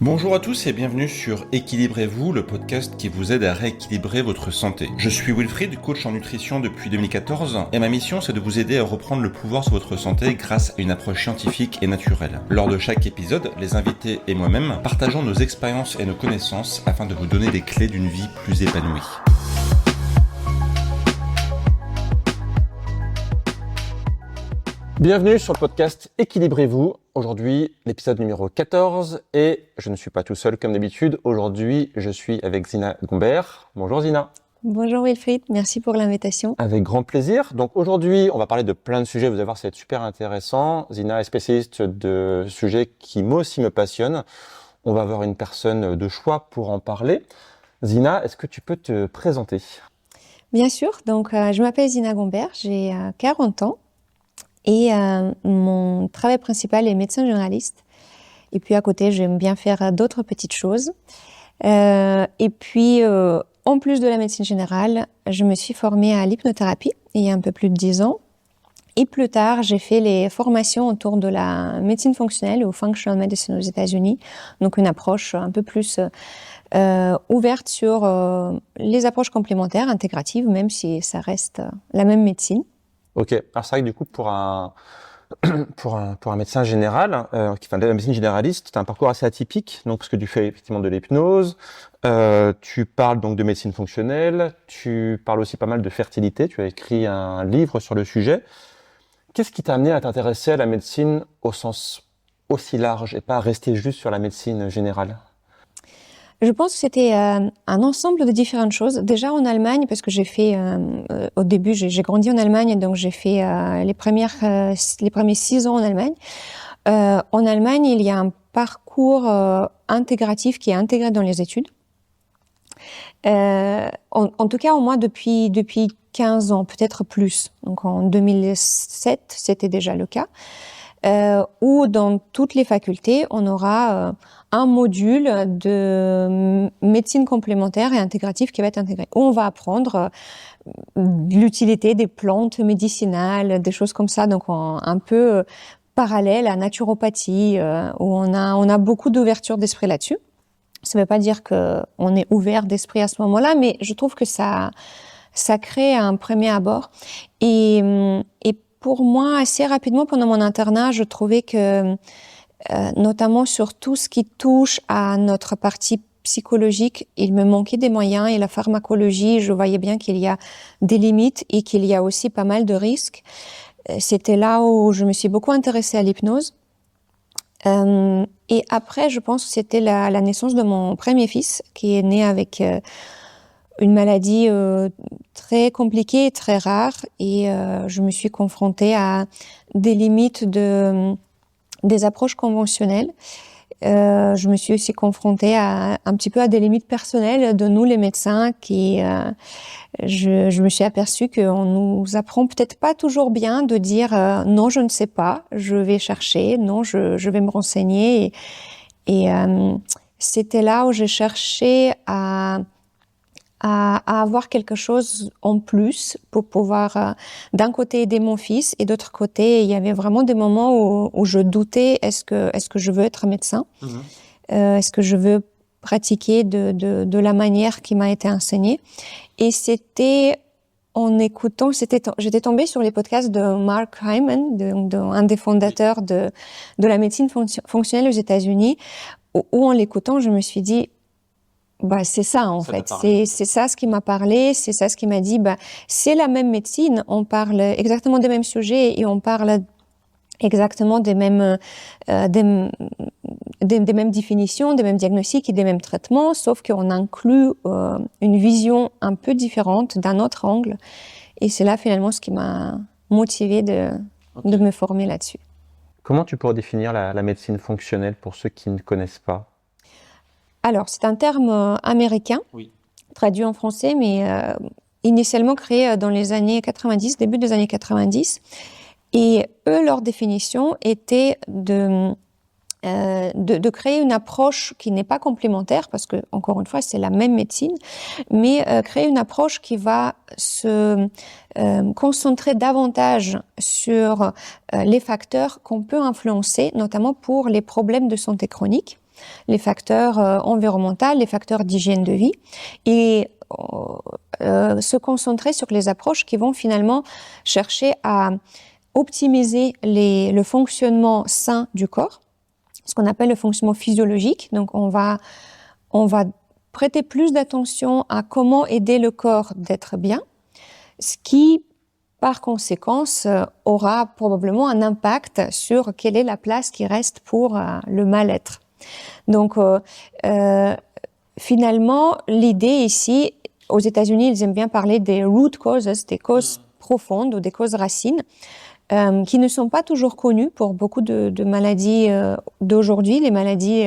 Bonjour à tous et bienvenue sur Équilibrez-vous, le podcast qui vous aide à rééquilibrer votre santé. Je suis Wilfried, coach en nutrition depuis 2014 et ma mission c'est de vous aider à reprendre le pouvoir sur votre santé grâce à une approche scientifique et naturelle. Lors de chaque épisode, les invités et moi-même partageons nos expériences et nos connaissances afin de vous donner les clés d'une vie plus épanouie. Bienvenue sur le podcast Équilibrez-vous. Aujourd'hui, l'épisode numéro 14 et je ne suis pas tout seul comme d'habitude. Aujourd'hui, je suis avec Zina Gombert. Bonjour Zina. Bonjour Wilfried, merci pour l'invitation. Avec grand plaisir. Donc aujourd'hui, on va parler de plein de sujets. Vous allez voir, ça va être super intéressant. Zina est spécialiste de sujets qui moi aussi me passionnent. On va avoir une personne de choix pour en parler. Zina, est-ce que tu peux te présenter ? Bien sûr, donc je m'appelle Zina Gombert, j'ai 40 ans. Et mon travail principal est médecin généraliste. Et puis à côté, j'aime bien faire d'autres petites choses. Et puis, en plus de la médecine générale, je me suis formée à l'hypnothérapie il y a un peu plus de 10 ans. Et plus tard, j'ai fait les formations autour de la médecine fonctionnelle ou functional medicine aux États-Unis. Donc une approche un peu plus ouverte sur les approches complémentaires, intégratives, même si ça reste la même médecine. Ok, alors c'est vrai que du coup pour un médecin général, de la médecine généraliste, tu as un parcours assez atypique, donc parce que tu fais effectivement de l'hypnose, tu parles donc de médecine fonctionnelle, tu parles aussi pas mal de fertilité, tu as écrit un livre sur le sujet. Qu'est-ce qui t'a amené à t'intéresser à la médecine au sens aussi large et pas rester juste sur la médecine générale ? Je pense que c'était un ensemble de différentes choses. Déjà en Allemagne, parce que j'ai fait, au début, j'ai grandi en Allemagne, donc j'ai fait les premiers 6 ans en Allemagne. En Allemagne, il y a un parcours intégratif qui est intégré dans les études. En tout cas, au moins depuis 15 ans, peut-être plus. Donc en 2007, c'était déjà le cas. Où dans toutes les facultés, on aura un module de médecine complémentaire et intégrative qui va être intégré, où on va apprendre l'utilité des plantes médicinales, des choses comme ça, donc un peu parallèle à naturopathie, où on a beaucoup d'ouverture d'esprit là-dessus. Ça ne veut pas dire qu'on est ouvert d'esprit à ce moment-là, mais je trouve que ça crée un premier abord. Et pour moi, assez rapidement, pendant mon internat, je trouvais que, notamment sur tout ce qui touche à notre partie psychologique, il me manquait des moyens et la pharmacologie, je voyais bien qu'il y a des limites et qu'il y a aussi pas mal de risques. C'était là où je me suis beaucoup intéressée à l'hypnose. Et après, je pense que c'était la naissance de mon premier fils, qui est né avec une maladie très compliquée et très rare, et je me suis confrontée à des limites des approches conventionnelles. Je me suis aussi confrontée un petit peu à des limites personnelles de nous les médecins qui je me suis aperçue qu'on nous apprend peut-être pas toujours bien de dire non, je ne sais pas, je vais chercher, non, je vais me renseigner, et c'était là où j'ai cherché à avoir quelque chose en plus pour pouvoir d'un côté aider mon fils, et d'autre côté il y avait vraiment des moments où je doutais, est-ce que je veux être médecin, est-ce que je veux pratiquer de la manière qui m'a été enseignée. Et c'était en écoutant, j'étais tombée sur les podcasts de Mark Hyman, un des fondateurs de la médecine fonctionnelle aux États-Unis, où en l'écoutant je me suis dit, c'est ça en fait, c'est ça ce qui m'a parlé, c'est ça ce qui m'a dit, c'est la même médecine, on parle exactement des mêmes sujets et on parle exactement des mêmes définitions, des mêmes diagnostics et des mêmes traitements, sauf qu'on inclut une vision un peu différente, d'un autre angle, et c'est là finalement ce qui m'a motivée de me former là-dessus. Comment tu pourrais définir la médecine fonctionnelle pour ceux qui ne connaissent pas ? Alors, c'est un terme américain, traduit en français, mais initialement créé dans les années 90, début des années 90. Et eux, leur définition était de créer une approche qui n'est pas complémentaire, parce que, encore une fois, c'est la même médecine, mais créer une approche qui va se concentrer davantage sur les facteurs qu'on peut influencer, notamment pour les problèmes de santé chronique. les facteurs environnementaux, les facteurs d'hygiène de vie, et se concentrer sur les approches qui vont finalement chercher à optimiser le fonctionnement sain du corps, ce qu'on appelle le fonctionnement physiologique. Donc on va prêter plus d'attention à comment aider le corps d'être bien, ce qui, par conséquence, aura probablement un impact sur quelle est la place qui reste pour le mal-être. Donc, finalement, l'idée ici, aux États-Unis, ils aiment bien parler des root causes, des causes profondes ou des causes racines, qui ne sont pas toujours connues pour beaucoup de maladies d'aujourd'hui. Les maladies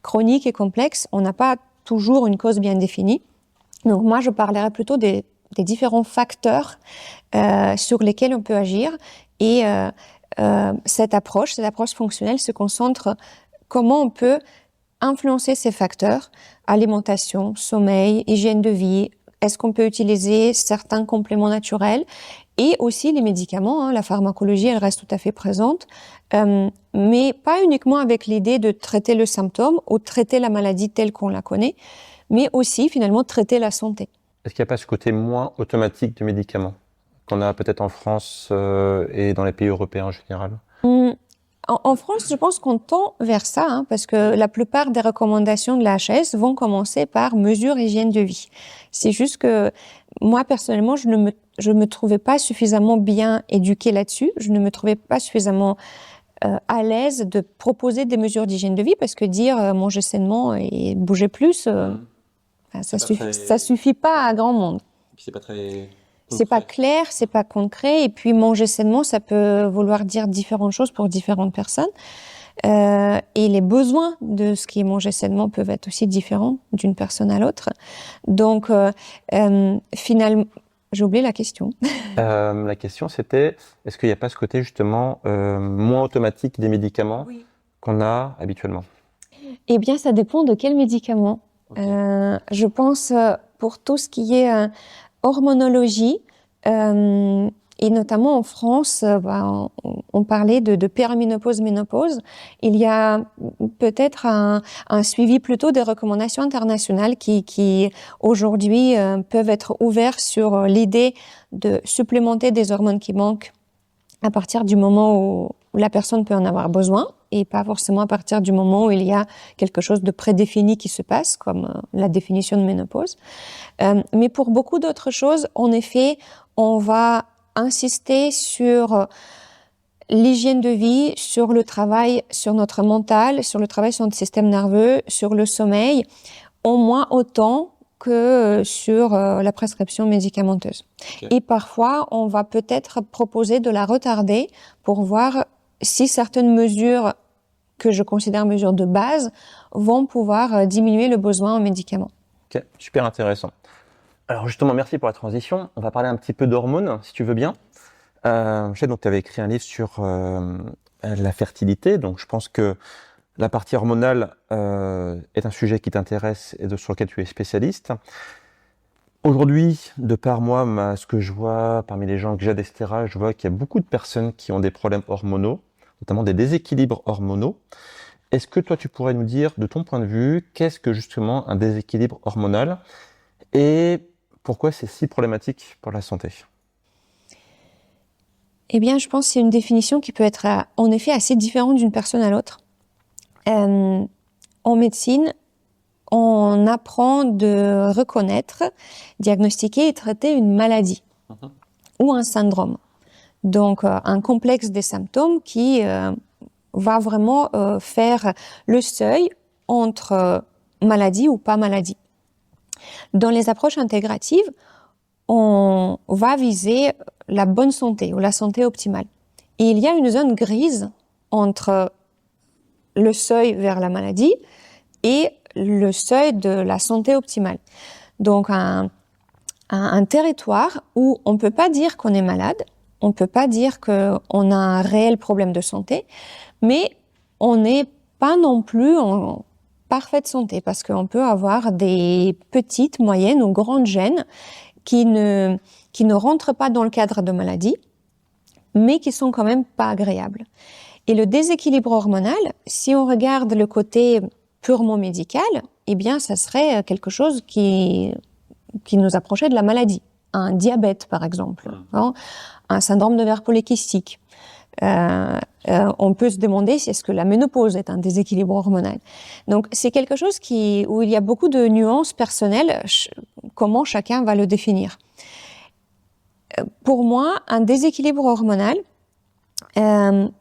chroniques et complexes, on n'a pas toujours une cause bien définie. Donc moi, je parlerai plutôt des différents facteurs sur lesquels on peut agir. Et cette approche fonctionnelle se concentre comment on peut influencer ces facteurs, alimentation, sommeil, hygiène de vie, est-ce qu'on peut utiliser certains compléments naturels et aussi les médicaments, hein, la pharmacologie, elle reste tout à fait présente, mais pas uniquement avec l'idée de traiter le symptôme ou traiter la maladie telle qu'on la connaît, mais aussi finalement traiter la santé. Est-ce qu'il n'y a pas ce côté moins automatique de médicaments qu'on a peut-être en France et dans les pays européens en général? En France, je pense qu'on tend vers ça, hein, parce que la plupart des recommandations de la HAS vont commencer par mesures hygiène de vie. C'est juste que moi, personnellement, je me trouvais pas suffisamment bien éduquée là-dessus. Je ne me trouvais pas suffisamment à l'aise de proposer des mesures d'hygiène de vie, parce que dire manger sainement et bouger plus, ça suffit pas à grand monde. C'est pas très... C'est pas clair, c'est pas concret, et puis manger sainement, ça peut vouloir dire différentes choses pour différentes personnes. Et les besoins de ce qui est mangé sainement peuvent être aussi différents d'une personne à l'autre. Donc, finalement, j'ai oublié la question. La question, c'était, est-ce qu'il n'y a pas ce côté justement moins automatique des médicaments qu'on a habituellement? Eh bien, ça dépend de quels médicaments. Okay. Je pense pour tout ce qui est hormonologie, et notamment en France, on parlait de périménopause, ménopause. Il y a peut-être un suivi plutôt des recommandations internationales qui aujourd'hui peuvent être ouverts sur l'idée de supplémenter des hormones qui manquent à partir du moment où la personne peut en avoir besoin, et pas forcément à partir du moment où il y a quelque chose de prédéfini qui se passe, comme la définition de ménopause. Mais pour beaucoup d'autres choses, en effet, on va insister sur l'hygiène de vie, sur le travail, sur notre mental, sur le travail sur notre système nerveux, sur le sommeil, au moins autant que sur la prescription médicamenteuse. Okay. Et parfois, on va peut-être proposer de la retarder pour voir si certaines mesures que je considère mesures de base vont pouvoir diminuer le besoin en médicaments. Ok, super intéressant. Alors justement, merci pour la transition. On va parler un petit peu d'hormones, si tu veux bien. Je sais donc tu avais écrit un livre sur la fertilité, donc je pense que la partie hormonale est un sujet qui t'intéresse et sur lequel tu es spécialiste. Aujourd'hui, de par moi, ce que je vois parmi les gens que j'aide, etc., je vois qu'il y a beaucoup de personnes qui ont des problèmes hormonaux, notamment des déséquilibres hormonaux. Est-ce que toi, tu pourrais nous dire, de ton point de vue, qu'est-ce que justement un déséquilibre hormonal et pourquoi c'est si problématique pour la santé? Eh bien, je pense que c'est une définition qui peut être en effet assez différente d'une personne à l'autre. En médecine, on apprend de reconnaître, diagnostiquer et traiter une maladie ou un syndrome. Donc, un complexe des symptômes qui va vraiment faire le seuil entre maladie ou pas maladie. Dans les approches intégratives, on va viser la bonne santé ou la santé optimale. Et il y a une zone grise entre le seuil vers la maladie et le seuil de la santé optimale. Donc, un territoire où on ne peut pas dire qu'on est malade, on ne peut pas dire qu'on a un réel problème de santé, mais on n'est pas non plus en parfaite santé, parce qu'on peut avoir des petites, moyennes ou grandes gènes qui ne rentrent pas dans le cadre de maladie, mais qui sont quand même pas agréables. Et le déséquilibre hormonal, si on regarde le côté purement médical, eh bien, ça serait quelque chose qui nous approchait de la maladie. Un diabète, par exemple, hein, un syndrome d'ovaire polykystique. On peut se demander si est-ce que la ménopause est un déséquilibre hormonal. Donc, c'est quelque chose où il y a beaucoup de nuances personnelles, comment chacun va le définir. Pour moi, un déséquilibre hormonal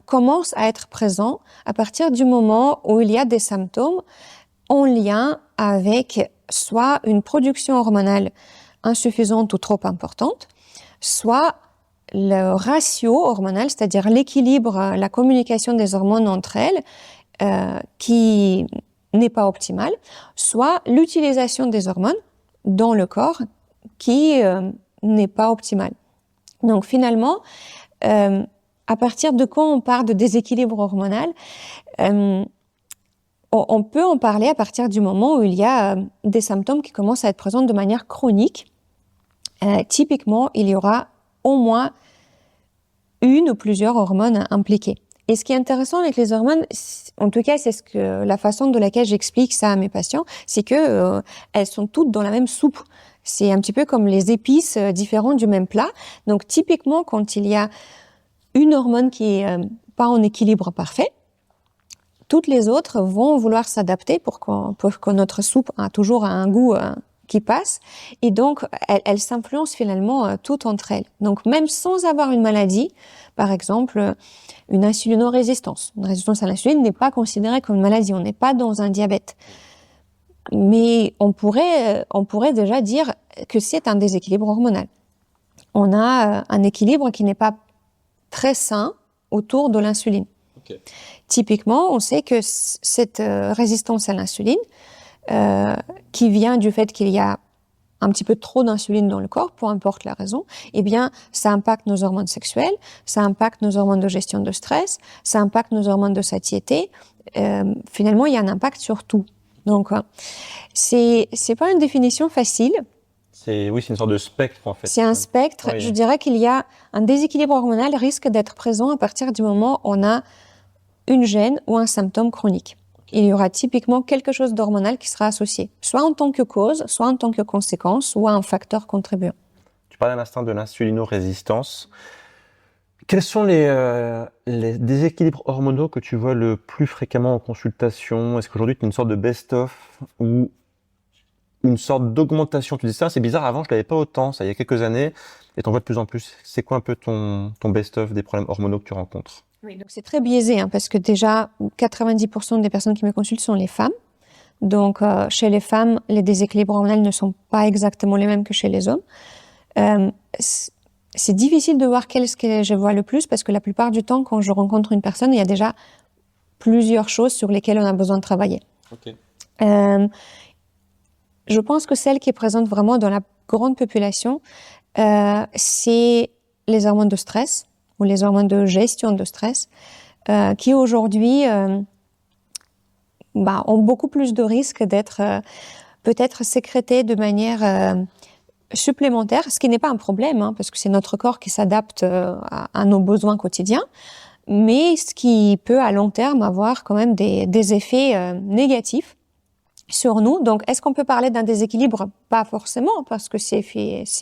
commence à être présent à partir du moment où il y a des symptômes en lien avec soit une production hormonale insuffisante ou trop importante, soit le ratio hormonal, c'est-à-dire l'équilibre, la communication des hormones entre elles, qui n'est pas optimale, soit l'utilisation des hormones dans le corps qui n'est pas optimale. Donc finalement, à partir de quand on parle de déséquilibre hormonal, on peut en parler à partir du moment où il y a des symptômes qui commencent à être présents de manière chronique. Typiquement, il y aura au moins une ou plusieurs hormones impliquées. Et ce qui est intéressant avec les hormones, en tout cas, c'est la façon de laquelle j'explique ça à mes patients, c'est que elles sont toutes dans la même soupe. C'est un petit peu comme les épices différentes du même plat. Donc, typiquement, quand il y a une hormone qui est pas en équilibre parfait, toutes les autres vont vouloir s'adapter pour que notre soupe a toujours un goût qui passe. Et donc, elles s'influencent finalement toutes entre elles. Donc, même sans avoir une maladie, par exemple, une insulinorésistance. Une résistance à l'insuline n'est pas considérée comme une maladie. On n'est pas dans un diabète. Mais on pourrait déjà dire que c'est un déséquilibre hormonal. On a un équilibre qui n'est pas très sain autour de l'insuline. Okay. Typiquement, on sait que cette résistance à l'insuline, qui vient du fait qu'il y a un petit peu trop d'insuline dans le corps, peu importe la raison, eh bien, ça impacte nos hormones sexuelles, ça impacte nos hormones de gestion de stress, ça impacte nos hormones de satiété. Finalement, il y a un impact sur tout. Donc, c'est pas une définition facile. C'est une sorte de spectre, en fait. C'est un spectre. Oui. Je dirais qu'il y a un déséquilibre hormonal risque d'être présent à partir du moment où on a une gêne ou un symptôme chronique. Il y aura typiquement quelque chose d'hormonal qui sera associé, soit en tant que cause, soit en tant que conséquence, ou un facteur contribuant. Tu parlais à l'instant de l'insulinorésistance. Quels sont les déséquilibres hormonaux que tu vois le plus fréquemment en consultation? Est-ce qu'aujourd'hui tu as une sorte de best-of ou une sorte d'augmentation? Tu dis ça, c'est bizarre, avant je l'avais pas autant, ça il y a quelques années, et t'en vois de plus en plus. C'est quoi un peu ton best-of des problèmes hormonaux que tu rencontres? Oui, donc c'est très biaisé, parce que déjà 90% des personnes qui me consultent sont les femmes. Donc chez les femmes, les déséquilibres hormonaux ne sont pas exactement les mêmes que chez les hommes. C'est difficile de voir quel que je vois le plus, parce que la plupart du temps, quand je rencontre une personne, il y a déjà plusieurs choses sur lesquelles on a besoin de travailler. Okay. Je pense que celle qui est présente vraiment dans la grande population, c'est les hormones de stress ou les hormones de gestion de stress, qui aujourd'hui ont beaucoup plus de risques d'être peut-être sécrétées de manière supplémentaire, ce qui n'est pas un problème, parce que c'est notre corps qui s'adapte à nos besoins quotidiens, mais ce qui peut à long terme avoir quand même des effets négatifs sur nous. Donc, est-ce qu'on peut parler d'un déséquilibre? Pas forcément, parce que c'est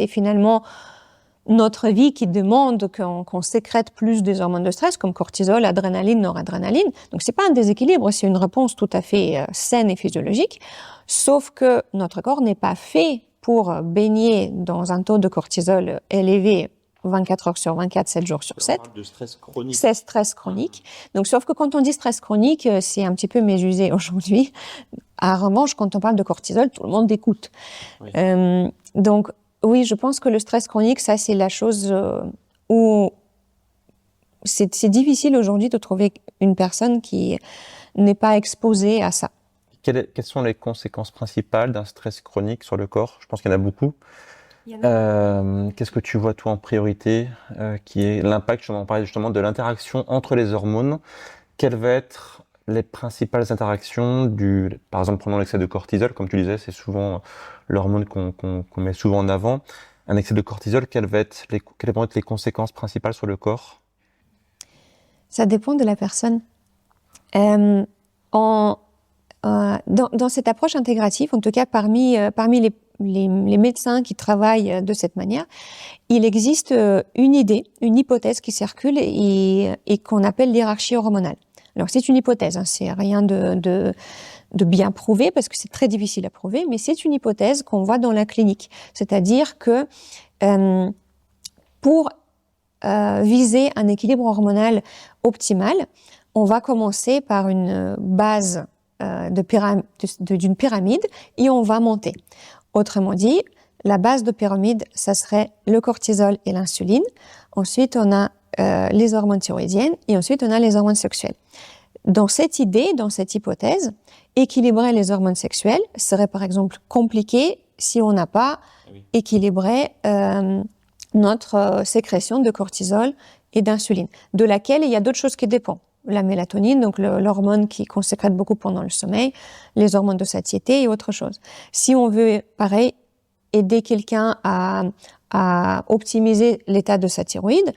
finalement notre vie qui demande qu'on sécrète plus des hormones de stress, comme cortisol, adrénaline, noradrénaline. Donc, c'est pas un déséquilibre, c'est une réponse tout à fait saine et physiologique. Sauf que notre corps n'est pas fait pour baigner dans un taux de cortisol élevé 24 heures sur 24, 7 jours sur 7. On parle de stress chronique. C'est stress chronique. Donc, sauf que quand on dit stress chronique, c'est un petit peu mésusé aujourd'hui. En revanche, quand on parle de cortisol, tout le monde écoute. Oui. Donc, oui, je pense que le stress chronique, ça, c'est la chose où c'est difficile aujourd'hui de trouver une personne qui n'est pas exposée à ça. Quelles sont les conséquences principales d'un stress chronique sur le corps? Je pense qu'il y en a beaucoup. Qu'est-ce que tu vois, toi, en priorité, qui est l'impact, je m'en parlais justement, de l'interaction entre les hormones? Quelles vont être les principales interactions par exemple, prenons l'excès de cortisol, comme tu disais, c'est souvent l'hormone qu'on met souvent en avant. Un excès de cortisol, quelles vont être les conséquences principales sur le corps? Ça dépend de la personne. Dans cette approche intégrative, en tout cas parmi les médecins qui travaillent de cette manière, il existe une idée, une hypothèse qui circule et qu'on appelle l'hiérarchie hormonale. Alors c'est une hypothèse, hein, c'est rien de bien prouvé parce que c'est très difficile à prouver, mais c'est une hypothèse qu'on voit dans la clinique. C'est-à-dire que pour viser un équilibre hormonal optimal, on va commencer par une base d'une pyramide et on va monter. Autrement dit, la base de pyramide, ça serait le cortisol et l'insuline. Ensuite, on a les hormones thyroïdiennes et ensuite, on a les hormones sexuelles. Dans cette idée, dans cette hypothèse, équilibrer les hormones sexuelles serait par exemple compliqué si on n'a pas équilibré notre sécrétion de cortisol et d'insuline, de laquelle il y a d'autres choses qui dépendent. La mélatonine, donc l'hormone qu'on sécrète beaucoup pendant le sommeil, les hormones de satiété et autre chose. Si on veut, pareil, aider quelqu'un à optimiser l'état de sa thyroïde,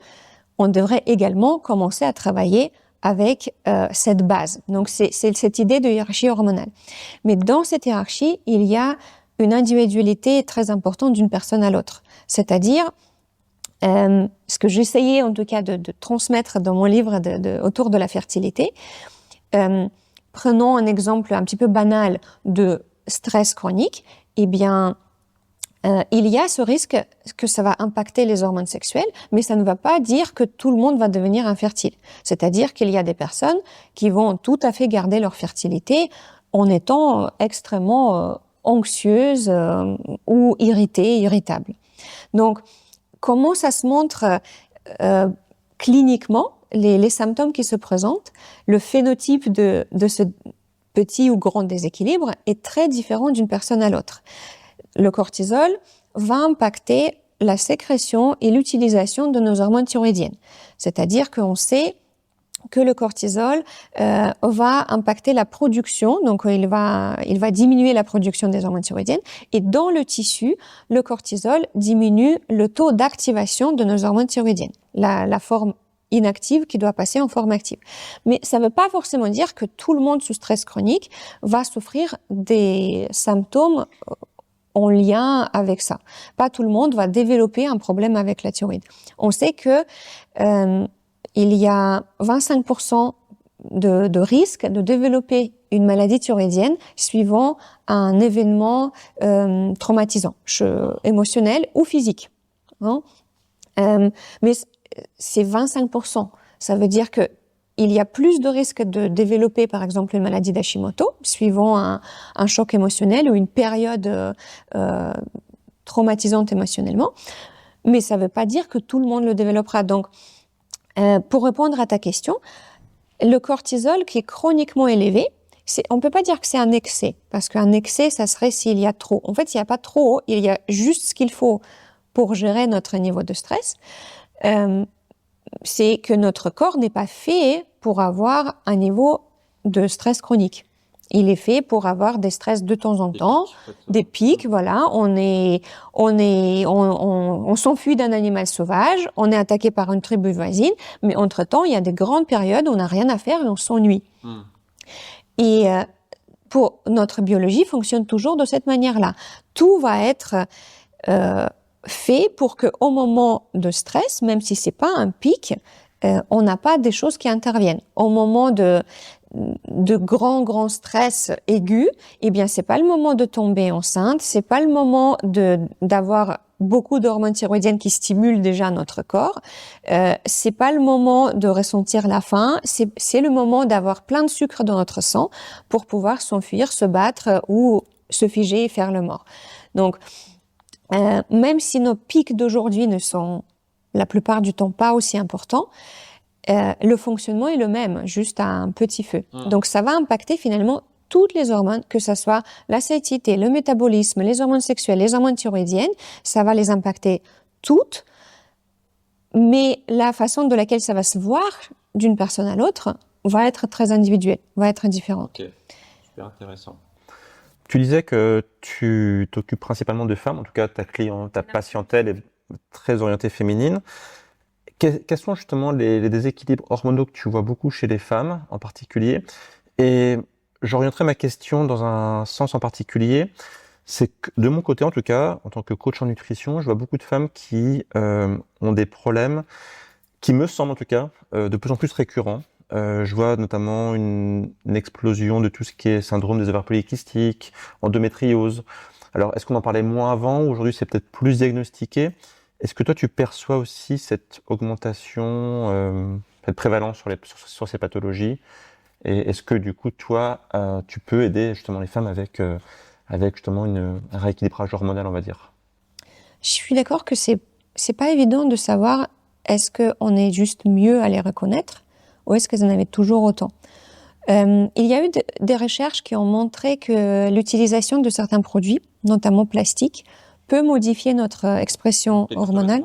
on devrait également commencer à travailler avec cette base. Donc c'est cette idée de hiérarchie hormonale. Mais dans cette hiérarchie, il y a une individualité très importante d'une personne à l'autre. C'est-à-dire, ce que j'essayais en tout cas de transmettre dans mon livre autour de la fertilité, prenons un exemple un petit peu banal de stress chronique, eh bien, il y a ce risque que ça va impacter les hormones sexuelles, mais ça ne va pas dire que tout le monde va devenir infertile. C'est-à-dire qu'il y a des personnes qui vont tout à fait garder leur fertilité en étant extrêmement anxieuses ou irritées, irritables. Donc, comment ça se montre cliniquement, les symptômes qui se présentent, le phénotype de ce petit ou grand déséquilibre est très différent d'une personne à l'autre. Le cortisol va impacter la sécrétion et l'utilisation de nos hormones thyroïdiennes. C'est-à-dire qu'on sait que le cortisol va impacter la production, donc il va diminuer la production des hormones thyroïdiennes, et dans le tissu, le cortisol diminue le taux d'activation de nos hormones thyroïdiennes, la forme inactive qui doit passer en forme active. Mais ça ne veut pas forcément dire que tout le monde sous stress chronique va souffrir des symptômes en lien avec ça. Pas tout le monde va développer un problème avec la thyroïde. On sait que il y a 25% de risque de développer une maladie thyroïdienne suivant un événement traumatisant, émotionnel ou physique. Hein? Mais c'est 25%. Ça veut dire que il y a plus de risques de développer, par exemple, une maladie d'Hashimoto, suivant un choc émotionnel ou une période traumatisante émotionnellement. Mais ça ne veut pas dire que tout le monde le développera. Donc, pour répondre à ta question, le cortisol qui est chroniquement élevé, on ne peut pas dire que c'est un excès, parce qu'un excès, ça serait s'il y a trop. En fait, il n'y a pas trop, il y a juste ce qu'il faut pour gérer notre niveau de stress. C'est que notre corps n'est pas fait pour avoir un niveau de stress chronique. Il est fait pour avoir des stress de temps en temps, des pics, voilà. On s'enfuit d'un animal sauvage, on est attaqué par une tribu voisine, mais entre-temps, il y a des grandes périodes où on n'a rien à faire et on s'ennuie. Et pour notre biologie fonctionne toujours de cette manière-là. Tout va être fait pour que, au moment de stress, même si c'est pas un pic, on n'a pas des choses qui interviennent. Au moment de grand stress aigu, eh bien c'est pas le moment de tomber enceinte, c'est pas le moment d'avoir beaucoup d'hormones thyroïdiennes qui stimulent déjà notre corps, c'est pas le moment de ressentir la faim, c'est le moment d'avoir plein de sucre dans notre sang pour pouvoir s'enfuir, se battre ou se figer et faire le mort. Donc même si nos pics d'aujourd'hui ne sont la plupart du temps pas aussi importants, le fonctionnement est le même, juste à un petit feu. Donc ça va impacter finalement toutes les hormones, que ce soit la satiété, le métabolisme, les hormones sexuelles, les hormones thyroïdiennes, ça va les impacter toutes, mais la façon de laquelle ça va se voir d'une personne à l'autre va être très individuelle, va être indifférente. Ok, super intéressant. Tu disais que tu t'occupes principalement de femmes, en tout cas ta patientèle est très orientée féminine. Quels sont justement les déséquilibres hormonaux que tu vois beaucoup chez les femmes en particulier? Et j'orienterai ma question dans un sens en particulier. C'est que, de mon côté en tout cas, en tant que coach en nutrition, je vois beaucoup de femmes qui ont des problèmes qui me semblent en tout cas de plus en plus récurrents. Je vois notamment une explosion de tout ce qui est syndrome des ovaires polykystiques, endométriose. Alors, est-ce qu'on en parlait moins avant? Aujourd'hui, c'est peut-être plus diagnostiqué. Est-ce que toi, tu perçois aussi cette augmentation, cette prévalence sur ces pathologies? Et est-ce que du coup, toi, tu peux aider justement les femmes avec justement un rééquilibrage hormonal, on va dire? Je suis d'accord que c'est pas évident de savoir est-ce qu'on est juste mieux à les reconnaître ou est-ce qu'elles en avaient toujours autant. Il y a eu des recherches qui ont montré que l'utilisation de certains produits, notamment plastiques, peut modifier notre expression hormonale.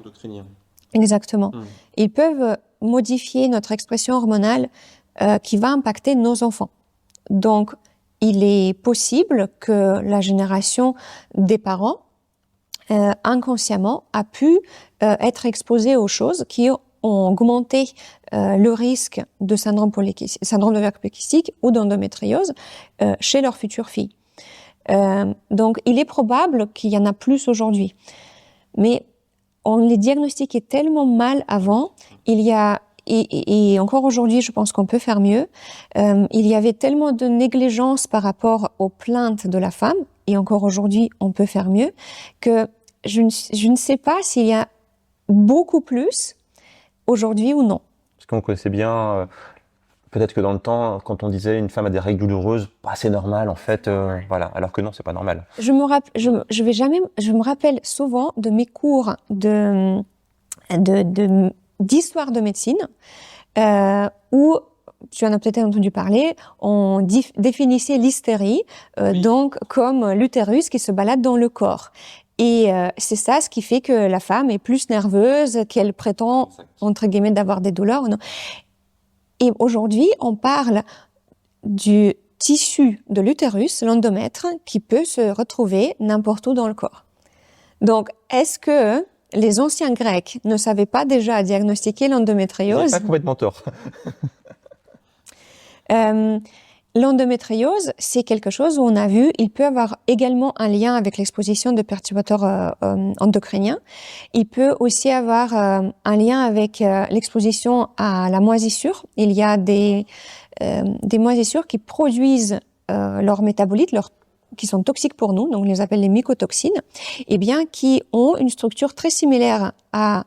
Exactement. Ils peuvent modifier notre expression hormonale qui va impacter nos enfants. Donc, il est possible que la génération des parents, inconsciemment, a pu être exposée aux choses qui ont augmenté le risque de syndrome d'ovaire polycystique ou d'endométriose chez leurs futures filles. Donc, il est probable qu'il y en a plus aujourd'hui. Mais on les diagnostiquait tellement mal avant, et encore aujourd'hui, je pense qu'on peut faire mieux. Il y avait tellement de négligence par rapport aux plaintes de la femme, et encore aujourd'hui, on peut faire mieux, que je ne sais pas s'il y a beaucoup plus aujourd'hui ou non. Parce qu'on connaissait bien, peut-être que dans le temps, quand on disait une femme a des règles douloureuses, bah, c'est normal en fait, voilà. Alors que non, c'est pas normal. Je me rappelle souvent de mes cours d'histoire de médecine, où tu en as peut-être entendu parler, on définissait l'hystérie donc comme l'utérus qui se balade dans le corps. Et c'est ça ce qui fait que la femme est plus nerveuse, qu'elle prétend, entre guillemets, d'avoir des douleurs. Non. Et aujourd'hui, on parle du tissu de l'utérus, l'endomètre, qui peut se retrouver n'importe où dans le corps. Donc, est-ce que les anciens Grecs ne savaient pas déjà diagnostiquer l'endométriose? Ils n'avaient pas complètement tort. L'endométriose, c'est quelque chose où on a vu, il peut avoir également un lien avec l'exposition de perturbateurs endocriniens. Il peut aussi avoir un lien avec l'exposition à la moisissure. Il y a des moisissures qui produisent leurs métabolites, qui sont toxiques pour nous, donc on les appelle les mycotoxines, et bien qui ont une structure très similaire à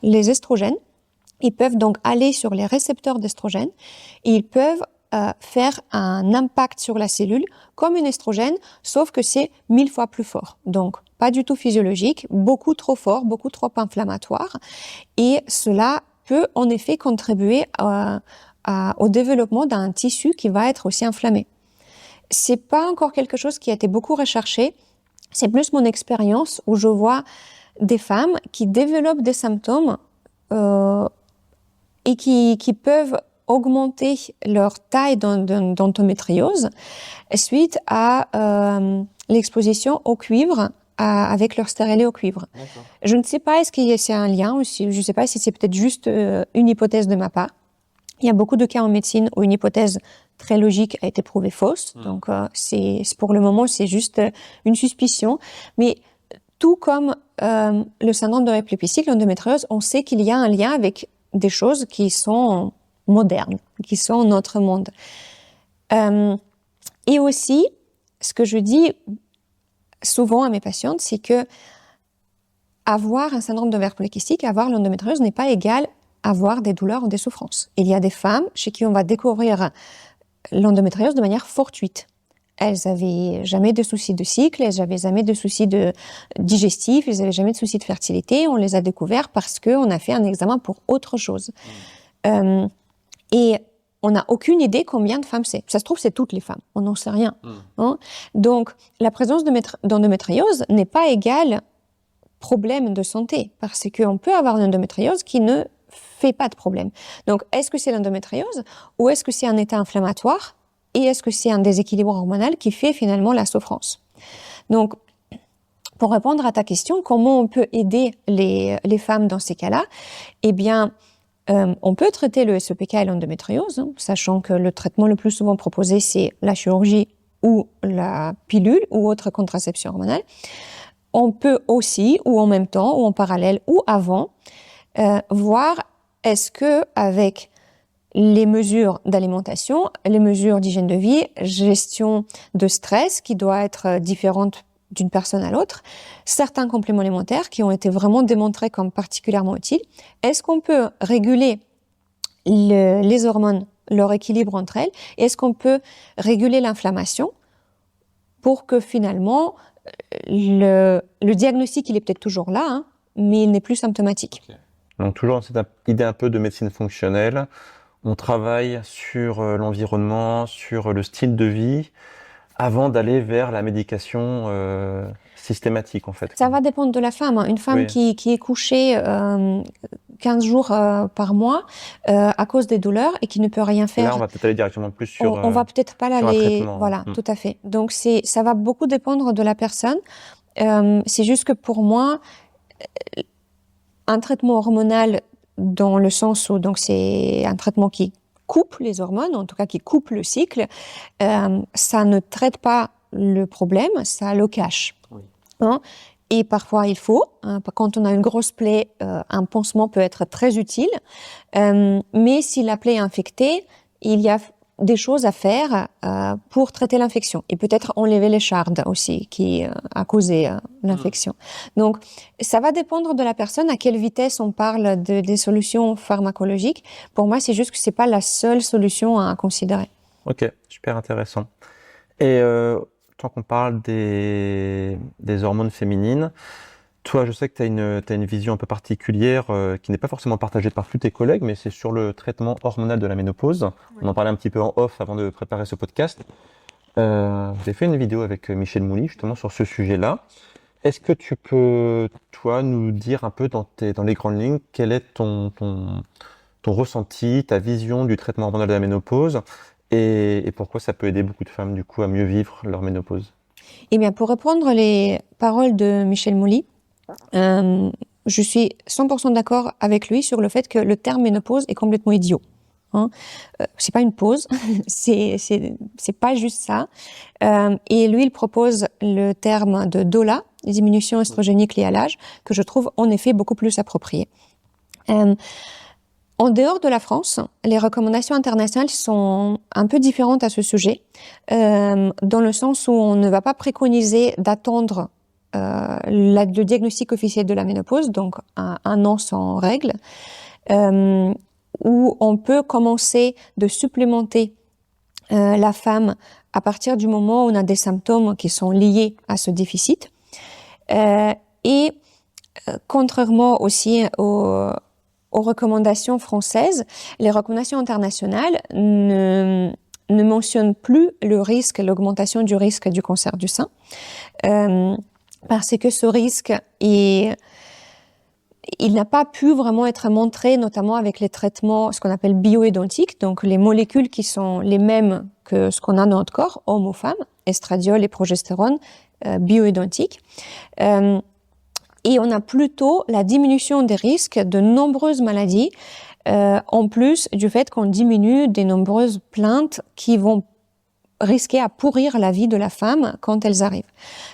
les estrogènes. Ils peuvent donc aller sur les récepteurs d'estrogènes et ils peuvent faire un impact sur la cellule comme un estrogène, sauf que c'est 1000 fois plus fort. Donc, pas du tout physiologique, beaucoup trop fort, beaucoup trop inflammatoire. Et cela peut en effet contribuer au développement d'un tissu qui va être aussi inflammé. C'est pas encore quelque chose qui a été beaucoup recherché. C'est plus mon expérience où je vois des femmes qui développent des symptômes et qui peuvent augmenter leur taille d'endométriose suite à l'exposition au cuivre avec leur stérilet au cuivre. D'accord. Je ne sais pas est-ce qu'il y a un lien aussi, je ne sais pas si c'est peut-être juste une hypothèse de ma part. Il y a beaucoup de cas en médecine où une hypothèse très logique a été prouvée fausse. Donc pour le moment c'est juste une suspicion, mais tout comme le syndrome d'ovaire polycystique, l'endométriose, on sait qu'il y a un lien avec des choses qui sont modernes, qui sont notre monde. Et aussi, ce que je dis souvent à mes patientes, c'est que avoir un syndrome d'ovaire polycystique, avoir l'endométriose n'est pas égal à avoir des douleurs ou des souffrances. Il y a des femmes chez qui on va découvrir l'endométriose de manière fortuite. Elles n'avaient jamais de soucis de cycle, elles n'avaient jamais de soucis digestifs, elles n'avaient jamais de soucis de fertilité. On les a découverts parce qu'on a fait un examen pour autre chose. Et on n'a aucune idée combien de femmes c'est. Ça se trouve, c'est toutes les femmes. On n'en sait rien. Hein? Donc, la présence d'endométriose n'est pas égale problème de santé, parce qu'on peut avoir une endométriose qui ne fait pas de problème. Donc, est-ce que c'est l'endométriose ou est-ce que c'est un état inflammatoire et est-ce que c'est un déséquilibre hormonal qui fait finalement la souffrance? Donc, pour répondre à ta question, comment on peut aider les femmes dans ces cas-là? Eh bien, On peut traiter le SEPK et l'endométriose, sachant que le traitement le plus souvent proposé, c'est la chirurgie ou la pilule ou autre contraception hormonale. On peut aussi, ou en même temps, ou en parallèle, ou avant, voir est-ce que avec les mesures d'alimentation, les mesures d'hygiène de vie, gestion de stress qui doit être différente d'une personne à l'autre, certains compléments alimentaires qui ont été vraiment démontrés comme particulièrement utiles, est-ce qu'on peut réguler les hormones, leur équilibre entre elles, et est-ce qu'on peut réguler l'inflammation pour que finalement le diagnostic il est peut-être toujours là, hein, mais il n'est plus symptomatique. Okay. Donc toujours cette idée un peu de médecine fonctionnelle, on travaille sur l'environnement, sur le style de vie, avant d'aller vers la médication systématique, en fait. Ça va dépendre de la femme. Une femme qui est couchée 15 jours par mois à cause des douleurs et qui ne peut rien faire. Là, on va peut-être aller directement plus sur on va peut-être pas l'aller. Voilà, Mmh. tout à fait. Donc ça va beaucoup dépendre de la personne. C'est juste que pour moi, un traitement hormonal dans le sens où donc c'est un traitement qui coupe les hormones, en tout cas qui coupe le cycle, ça ne traite pas le problème, ça le cache. Oui. Hein? Et parfois il faut, hein, quand on a une grosse plaie, un pansement peut être très utile, mais si la plaie est infectée, il y a des choses à faire pour traiter l'infection et peut-être enlever les chardes aussi qui a causé l'infection. Donc ça va dépendre de la personne à quelle vitesse on parle des solutions pharmacologiques. Pour moi, c'est juste que c'est pas la seule solution à considérer. Ok, super intéressant. Et tant qu'on parle des hormones féminines, toi, je sais que tu as une vision un peu particulière qui n'est pas forcément partagée par tous tes collègues, mais c'est sur le traitement hormonal de la ménopause. Oui. On en parlait un petit peu en off avant de préparer ce podcast. J'ai fait une vidéo avec Michel Mouly justement sur ce sujet-là. Est-ce que tu peux, toi, nous dire un peu dans les grandes lignes quel est ton ressenti, ta vision du traitement hormonal de la ménopause et pourquoi ça peut aider beaucoup de femmes du coup à mieux vivre leur ménopause? Eh bien, pour reprendre les paroles de Michel Mouly, je suis 100% d'accord avec lui sur le fait que le terme ménopause est complètement idiot. Hein. C'est pas une pause, c'est pas juste ça. Et lui, il propose le terme de DOLA, diminution œstrogénique liée à l'âge, que je trouve en effet beaucoup plus approprié. En dehors de la France, les recommandations internationales sont un peu différentes à ce sujet, dans le sens où on ne va pas préconiser d'attendre le diagnostic officiel de la ménopause, donc un an sans règles, où on peut commencer de supplémenter la femme à partir du moment où on a des symptômes qui sont liés à ce déficit. Et contrairement aussi aux recommandations françaises, les recommandations internationales ne mentionnent plus le risque, l'augmentation du risque du cancer du sein. Parce que ce risque, il n'a pas pu vraiment être montré, notamment avec les traitements, ce qu'on appelle bioidentiques, donc les molécules qui sont les mêmes que ce qu'on a dans notre corps, hommes ou femmes, estradiol et progestérone, bioidentiques. Et on a plutôt la diminution des risques de nombreuses maladies, en plus du fait qu'on diminue des nombreuses plaintes qui vont risquer à pourrir la vie de la femme quand elles arrivent.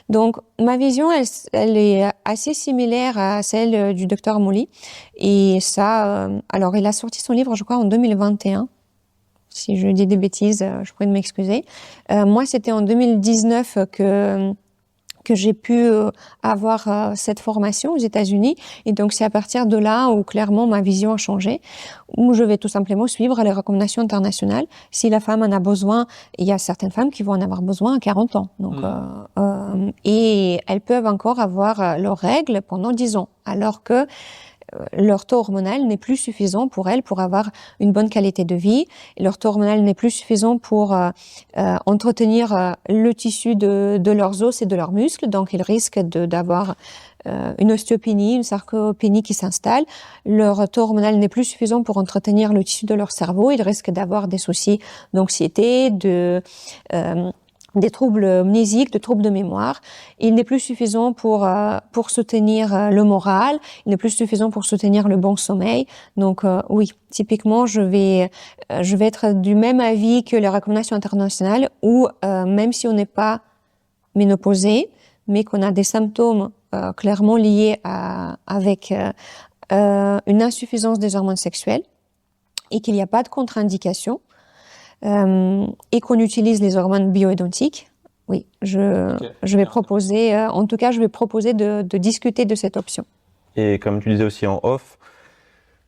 Donc, ma vision, elle est assez similaire à celle du docteur Mouly. Et ça, alors, il a sorti son livre, je crois, en 2021. Si je dis des bêtises, je prie de m'excuser. Moi, c'était en 2019 que j'ai pu avoir cette formation aux États-Unis. Et donc, c'est à partir de là où clairement ma vision a changé, où je vais tout simplement suivre les recommandations internationales. Si la femme en a besoin, il y a certaines femmes qui vont en avoir besoin à 40 ans. Donc, et elles peuvent encore avoir leurs règles pendant 10 ans, alors que leur taux hormonal n'est plus suffisant pour elles pour avoir une bonne qualité de vie. Leur taux hormonal n'est plus suffisant pour entretenir le tissu de leurs os et de leurs muscles. Donc, ils risquent d'avoir une ostéopénie, une sarcopénie qui s'installe. Leur taux hormonal n'est plus suffisant pour entretenir le tissu de leur cerveau. Ils risquent d'avoir des soucis d'anxiété, des troubles mnésiques, des troubles de mémoire. Il n'est plus suffisant pour soutenir le moral, il n'est plus suffisant pour soutenir le bon sommeil. Donc oui, typiquement, je vais être du même avis que les recommandations internationales où même si on n'est pas ménopausé, mais qu'on a des symptômes clairement liés avec une insuffisance des hormones sexuelles et qu'il n'y a pas de contre-indication, et qu'on utilise les hormones bioidentiques, oui, je vais proposer, en tout cas, je vais proposer de discuter de cette option. Et comme tu disais aussi en off,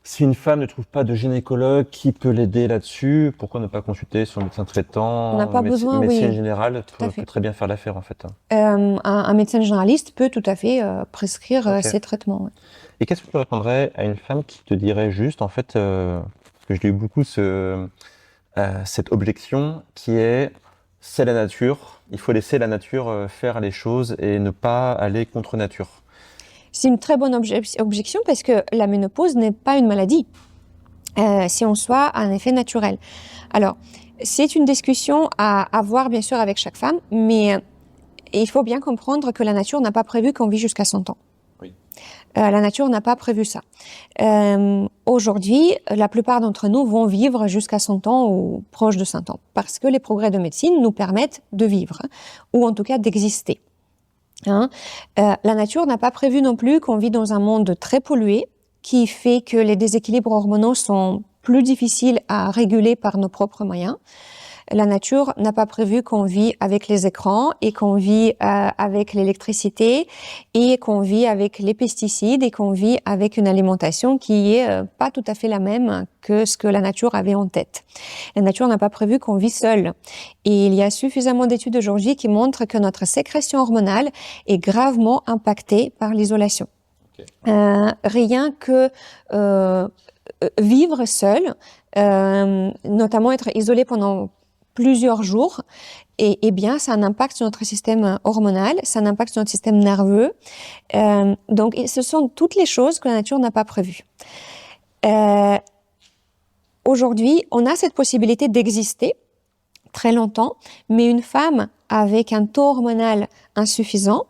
si une femme ne trouve pas de gynécologue qui peut l'aider là-dessus, pourquoi ne pas consulter son médecin traitant? On n'a pas besoin, médecin oui. général peut très bien faire l'affaire en fait. Un médecin généraliste peut tout à fait prescrire ces traitements. Ouais. Et qu'est-ce que tu répondrais à une femme qui te dirait juste, en fait, parce que j'ai eu beaucoup cette objection qui est c'est la nature, il faut laisser la nature faire les choses et ne pas aller contre nature. C'est une très bonne objection parce que la ménopause n'est pas une maladie, si on soit un effet naturel. Alors, c'est une discussion à avoir bien sûr avec chaque femme, mais il faut bien comprendre que la nature n'a pas prévu qu'on vit jusqu'à 100 ans. Oui. La nature n'a pas prévu ça. Aujourd'hui, la plupart d'entre nous vont vivre jusqu'à 100 ans ou proche de 100 ans parce que les progrès de médecine nous permettent de vivre, ou en tout cas d'exister. La nature n'a pas prévu non plus qu'on vit dans un monde très pollué qui fait que les déséquilibres hormonaux sont plus difficiles à réguler par nos propres moyens. La nature n'a pas prévu qu'on vit avec les écrans et qu'on vit avec l'électricité et qu'on vit avec les pesticides et qu'on vit avec une alimentation qui est pas tout à fait la même que ce que la nature avait en tête. La nature n'a pas prévu qu'on vit seul. Et il y a suffisamment d'études aujourd'hui qui montrent que notre sécrétion hormonale est gravement impactée par l'isolation. Okay. Rien que vivre seul, notamment être isolé pendant plusieurs jours, et bien ça a un impact sur notre système hormonal, ça a un impact sur notre système nerveux. Donc ce sont toutes les choses que la nature n'a pas prévues. Aujourd'hui, on a cette possibilité d'exister très longtemps, mais une femme avec un taux hormonal insuffisant,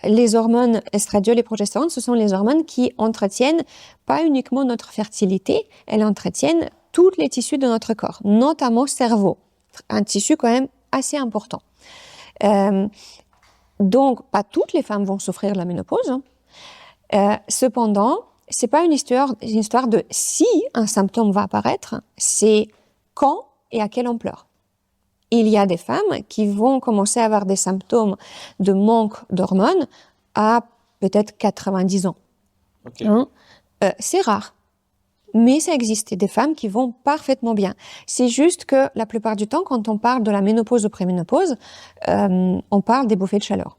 les hormones estradiol et progestérone, ce sont les hormones qui entretiennent pas uniquement notre fertilité, elles entretiennent tous les tissus de notre corps, notamment le cerveau, un tissu quand même assez important. Donc, pas toutes les femmes vont souffrir de la ménopause. Cependant, c'est pas une histoire de si un symptôme va apparaître, c'est quand et à quelle ampleur. Il y a des femmes qui vont commencer à avoir des symptômes de manque d'hormones à peut-être 90 ans. Okay. C'est rare. Mais ça existe, des femmes qui vont parfaitement bien. C'est juste que la plupart du temps, quand on parle de la ménopause ou préménopause, on parle des bouffées de chaleur.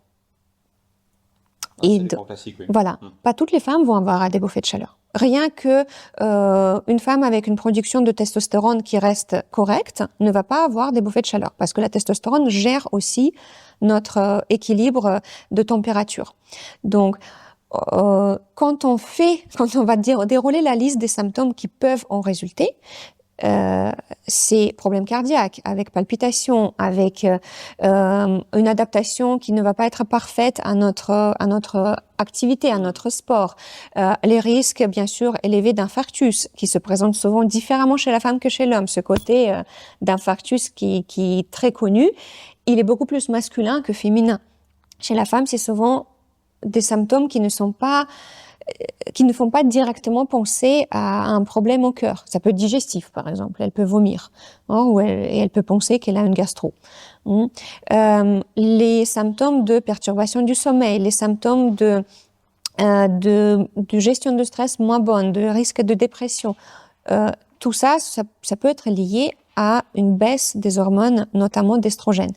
C'est classique, oui. Voilà, pas toutes les femmes vont avoir des bouffées de chaleur. Rien que une femme avec une production de testostérone qui reste correcte ne va pas avoir des bouffées de chaleur parce que la testostérone gère aussi notre équilibre de température. Donc, quand on va dérouler la liste des symptômes qui peuvent en résulter, c'est problèmes cardiaques, avec palpitations, avec une adaptation qui ne va pas être parfaite à notre activité, à notre sport. Les risques, bien sûr, élevés d'infarctus, qui se présentent souvent différemment chez la femme que chez l'homme. Ce côté d'infarctus qui est très connu, il est beaucoup plus masculin que féminin. Chez la femme, c'est souvent des symptômes qui ne font pas directement penser à un problème au cœur. Ça peut être digestif, par exemple. Elle peut vomir, ou elle peut penser qu'elle a une gastro. Les symptômes de perturbation du sommeil, les symptômes de gestion de stress moins bonne, de risque de dépression, tout ça peut être lié à une baisse des hormones, notamment d'estrogène.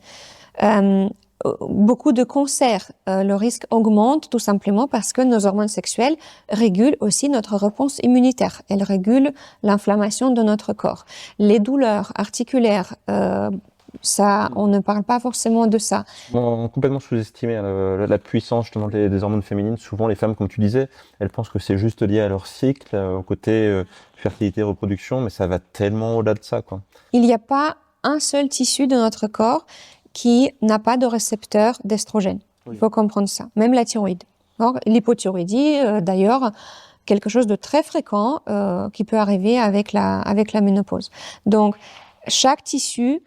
Beaucoup de cancers, le risque augmente tout simplement parce que nos hormones sexuelles régulent aussi notre réponse immunitaire. Elles régulent l'inflammation de notre corps. Les douleurs articulaires, ça, on ne parle pas forcément de ça. Bon, complètement sous-estimé la puissance justement des hormones féminines. Souvent, les femmes, comme tu disais, elles pensent que c'est juste lié à leur cycle, au côté fertilité, reproduction, mais ça va tellement au-delà de ça, quoi. Il n'y a pas un seul tissu de notre corps qui n'a pas de récepteur d'estrogène. Oui. Il faut comprendre ça. Même la thyroïde. Donc, l'hypothyroïdie, d'ailleurs, quelque chose de très fréquent qui peut arriver avec la ménopause. Donc, chaque tissu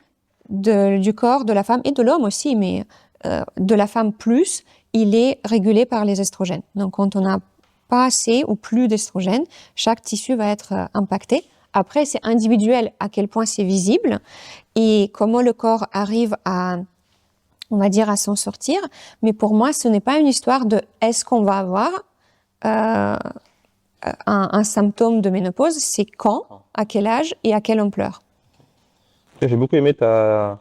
du corps de la femme et de l'homme aussi, mais de la femme plus, il est régulé par les estrogènes. Donc, quand on n'a pas assez ou plus d'estrogènes, chaque tissu va être impacté. Après, c'est individuel à quel point c'est visible et comment le corps arrive à, on va dire, à s'en sortir. Mais pour moi, ce n'est pas une histoire de est-ce qu'on va avoir un symptôme de ménopause, c'est quand, à quel âge et à quelle ampleur. J'ai beaucoup aimé ta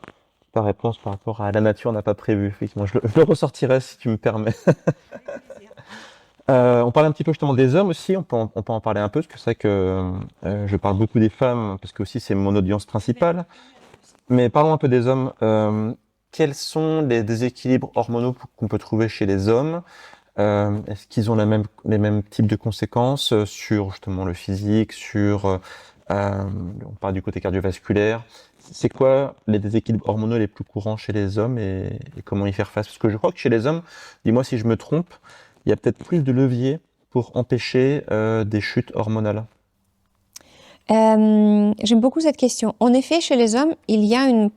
réponse par rapport à la nature n'a pas prévu. Effectivement, je le ressortirai si tu me permets. On parle un petit peu justement des hommes aussi, on peut en parler un peu, parce que c'est vrai que je parle beaucoup des femmes, parce que aussi c'est mon audience principale. Mais parlons un peu des hommes. Quels sont les déséquilibres hormonaux qu'on peut trouver chez les hommes? Est-ce qu'ils ont les mêmes types de conséquences sur justement le physique, sur on parle du côté cardiovasculaire. C'est quoi les déséquilibres hormonaux les plus courants chez les hommes et comment y faire face? Parce que je crois que chez les hommes, dis-moi si je me trompe, il y a peut-être plus de leviers pour empêcher des chutes hormonales. J'aime beaucoup cette question. En effet, chez les hommes, il y a une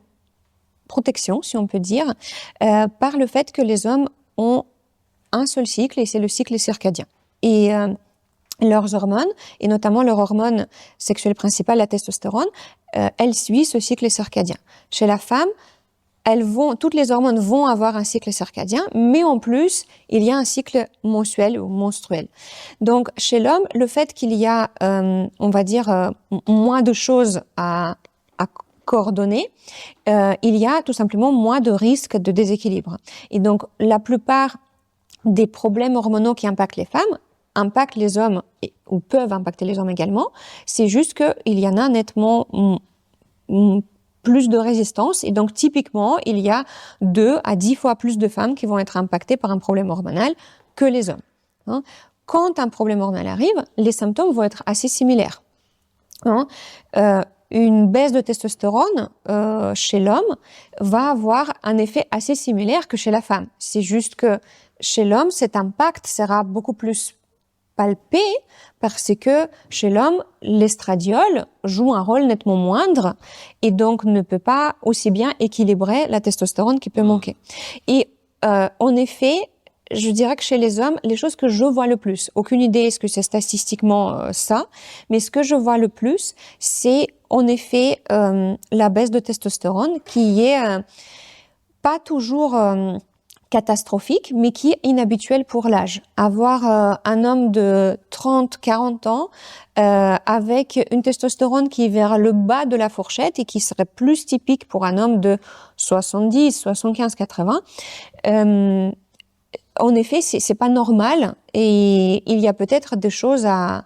protection, si on peut dire, par le fait que les hommes ont un seul cycle et c'est le cycle circadien. Et leurs hormones, et notamment leur hormone sexuelle principale, la testostérone, elle suit ce cycle circadien. Chez la femme, toutes les hormones vont avoir un cycle circadien, mais en plus, il y a un cycle mensuel ou menstruel. Donc, chez l'homme, le fait qu'il y a, on va dire, moins de choses à coordonner, il y a tout simplement moins de risques de déséquilibre. Et donc, la plupart des problèmes hormonaux qui impactent les femmes impactent les hommes ou peuvent impacter les hommes également. C'est juste qu'il y en a nettement plus de résistance et donc typiquement il y a 2 à 10 fois plus de femmes qui vont être impactées par un problème hormonal que les hommes. Hein. Quand un problème hormonal arrive, les symptômes vont être assez similaires. Hein. Une baisse de testostérone chez l'homme va avoir un effet assez similaire que chez la femme. C'est juste que chez l'homme, cet impact sera beaucoup plus palpé parce que chez l'homme, l'estradiol joue un rôle nettement moindre et donc ne peut pas aussi bien équilibrer la testostérone qui peut manquer. Et en effet, je dirais que chez les hommes, les choses que je vois le plus, aucune idée est-ce que c'est statistiquement ça, mais ce que je vois le plus, c'est en effet la baisse de testostérone qui est pas toujours catastrophique, mais qui est inhabituel pour l'âge. Avoir un homme de 30, 40 ans avec une testostérone qui est vers le bas de la fourchette et qui serait plus typique pour un homme de 70, 75, 80, en effet, c'est pas normal et il y a peut-être des choses à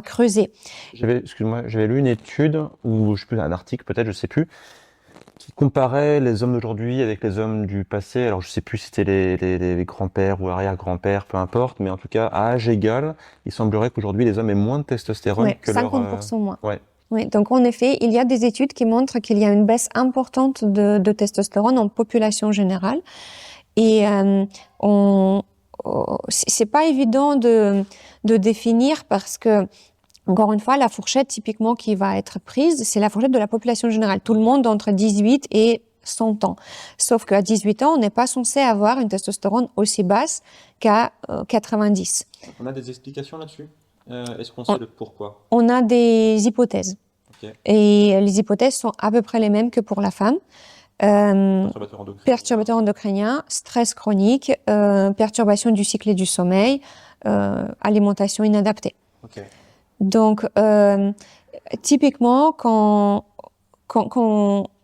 creuser. J'avais lu une étude, ou je sais plus, un article peut-être, je sais plus, qui comparait les hommes d'aujourd'hui avec les hommes du passé. Alors je sais plus si c'était les grands-pères ou arrière-grands-pères, peu importe, mais en tout cas, à âge égal, il semblerait qu'aujourd'hui les hommes aient moins de testostérone que 50% moins. Ouais. Oui, donc en effet, il y a des études qui montrent qu'il y a une baisse importante de testostérone en population générale. Et c'est pas évident de définir parce que, encore une fois, la fourchette typiquement qui va être prise, c'est la fourchette de la population générale. Tout le monde entre 18 et 100 ans. Sauf qu'à 18 ans, on n'est pas censé avoir une testostérone aussi basse qu'à 90. On a des explications là-dessus? Est-ce qu'on sait le pourquoi? On a des hypothèses. Okay. Et les hypothèses sont à peu près les mêmes que pour la femme. Perturbateurs endocriniens, stress chronique, perturbation du cycle et du sommeil, alimentation inadaptée. Okay. Donc, typiquement, quand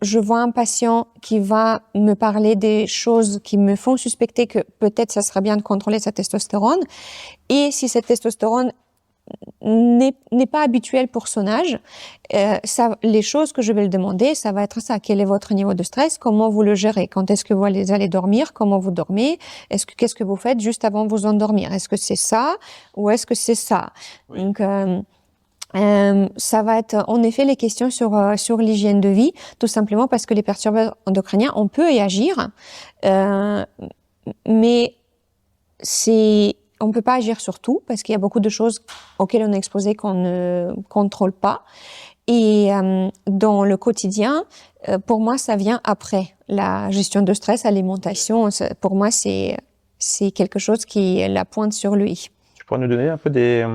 je vois un patient qui va me parler des choses qui me font suspecter que peut-être ça serait bien de contrôler sa testostérone, et si cette testostérone n'est pas habituelle pour son âge, les choses que je vais le demander, ça va être ça. Quel est votre niveau de stress? Comment vous le gérez? Quand est-ce que vous allez dormir? Comment vous dormez? Qu'est-ce que vous faites juste avant de vous endormir? Est-ce que c'est ça ou est-ce que c'est ça? Oui. Donc, Ça va être en effet les questions sur l'hygiène de vie, tout simplement parce que les perturbateurs endocriniens, on peut y agir, mais on peut pas agir sur tout parce qu'il y a beaucoup de choses auxquelles on est exposé qu'on ne contrôle pas. Et dans le quotidien, pour moi, ça vient après la gestion de stress, alimentation. Pour moi, c'est quelque chose qui est la pointe sur lui. Tu pourrais nous donner un peu des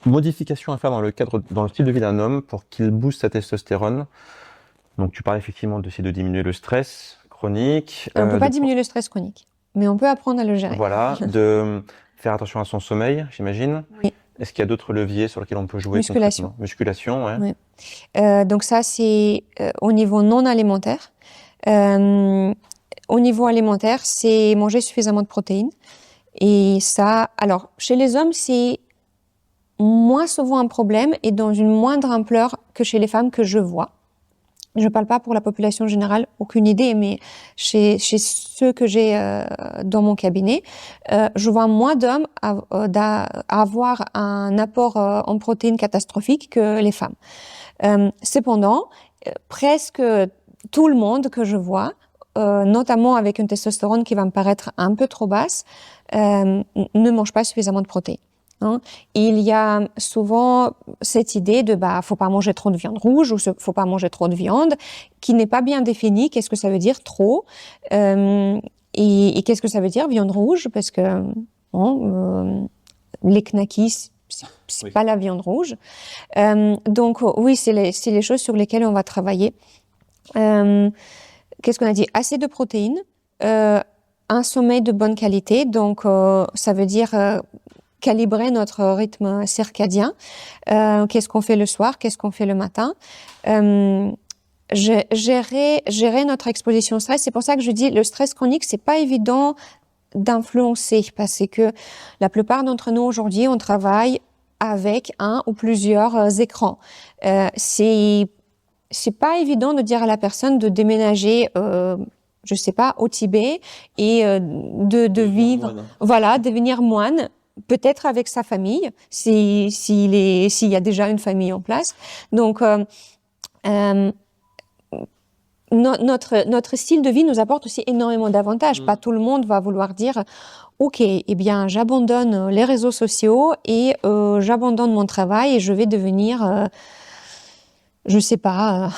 modifications à faire dans le style de vie d'un homme pour qu'il booste sa testostérone. Donc tu parles effectivement d'essayer de diminuer le stress chronique. On peut pas diminuer le stress chronique, mais on peut apprendre à le gérer. Voilà, de faire attention à son sommeil, j'imagine. Oui. Est-ce qu'il y a d'autres leviers sur lesquels on peut jouer? Musculation. Musculation, ouais. Oui. Donc ça, c'est au niveau non alimentaire. Au niveau alimentaire, c'est manger suffisamment de protéines. Et ça, alors, chez les hommes, c'est moins souvent un problème et dans une moindre ampleur que chez les femmes que je vois. Je parle pas pour la population générale, aucune idée, mais chez ceux que j'ai dans mon cabinet, je vois moins d'hommes avoir un apport en protéines catastrophique que les femmes. Cependant, presque tout le monde que je vois, notamment avec une testostérone qui va me paraître un peu trop basse, ne mange pas suffisamment de protéines. Hein. Il y a souvent cette idée de faut pas manger trop de viande rouge ou faut pas manger trop de viande, qui n'est pas bien définie. Qu'est-ce que ça veut dire trop et qu'est-ce que ça veut dire viande rouge? Parce que les knackis, c'est pas la viande rouge. Donc oui, c'est les choses sur lesquelles on va travailler. Qu'est-ce qu'on a dit? Assez de protéines, un sommeil de bonne qualité. Donc ça veut dire calibrer notre rythme circadien. Qu'est-ce qu'on fait le soir, qu'est-ce qu'on fait le matin. Gérer notre exposition au stress. C'est pour ça que je dis le stress chronique, c'est pas évident d'influencer parce que la plupart d'entre nous aujourd'hui, on travaille avec un ou plusieurs écrans. C'est pas évident de dire à la personne de déménager je sais pas, au Tibet et de vivre, voilà, devenir moine, peut-être avec sa famille, s'il y a déjà une famille en place. Donc, notre style de vie nous apporte aussi énormément d'avantages. Pas tout le monde va vouloir dire, OK, eh bien, j'abandonne les réseaux sociaux et j'abandonne mon travail et je vais devenir, je sais pas,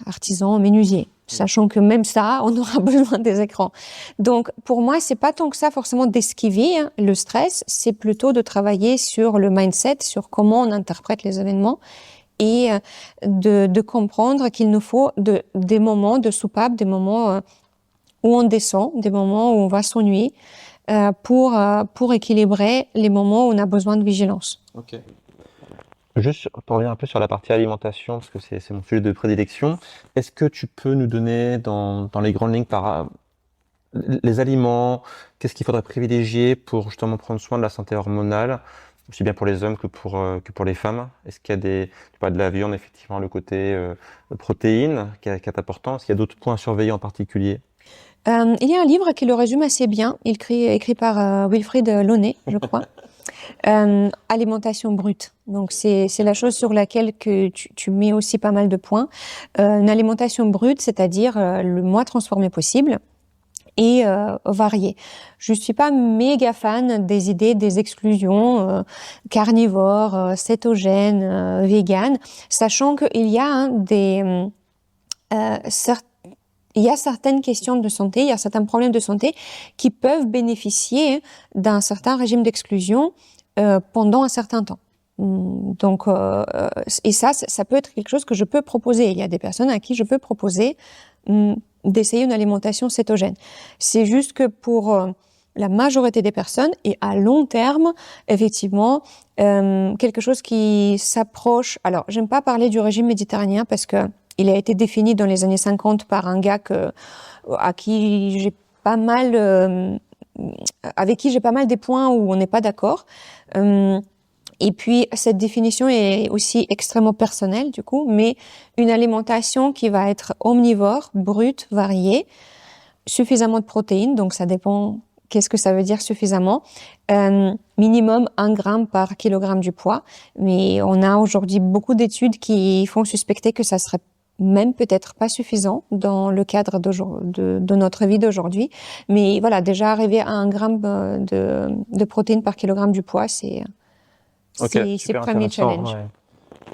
artisan, menuisier. Sachant que même ça, on aura besoin des écrans. Donc, pour moi, c'est pas tant que ça forcément d'esquiver le stress, c'est plutôt de travailler sur le mindset, sur comment on interprète les événements et de comprendre qu'il nous faut des moments de soupape, des moments où on descend, des moments où on va s'ennuyer pour équilibrer les moments où on a besoin de vigilance. Ok. Juste pour revenir un peu sur la partie alimentation, parce que c'est mon sujet de prédilection, est-ce que tu peux nous donner dans les grandes lignes les aliments, qu'est-ce qu'il faudrait privilégier pour justement prendre soin de la santé hormonale, aussi bien pour les hommes que pour les femmes? Est-ce qu'il y a tu parles de la viande, effectivement, le côté protéines qui est important. Est-ce qu'il y a d'autres points à surveiller en particulier? Il y a un livre qui le résume assez bien, écrit par Wilfried Launay, je crois. Alimentation brute. Donc c'est la chose sur laquelle que tu mets aussi pas mal de points. Une alimentation brute, c'est-à-dire le moins transformé possible et varié. Je suis pas méga fan des idées des exclusions carnivores, cétogènes, véganes, sachant qu'il y a il y a certaines questions de santé, il y a certains problèmes de santé qui peuvent bénéficier d'un certain régime d'exclusion pendant un certain temps. Donc, et ça peut être quelque chose que je peux proposer. Il y a des personnes à qui je peux proposer d'essayer une alimentation cétogène. C'est juste que pour la majorité des personnes et à long terme, effectivement, quelque chose qui s'approche. Alors, j'aime pas parler du régime méditerranéen parce que il a été défini dans les années 50 par un gars avec qui j'ai pas mal des points où on n'est pas d'accord. Et puis, cette définition est aussi extrêmement personnelle, du coup, mais une alimentation qui va être omnivore, brute, variée, suffisamment de protéines, donc ça dépend Qu'est-ce que ça veut dire suffisamment? Minimum 1 gramme par kilogramme du poids. Mais on a aujourd'hui beaucoup d'études qui font suspecter que ça serait même peut-être pas suffisant dans le cadre de notre vie d'aujourd'hui. Mais voilà, déjà arriver à 1 gramme de protéines par kilogramme du poids, c'est le premier challenge. Ouais.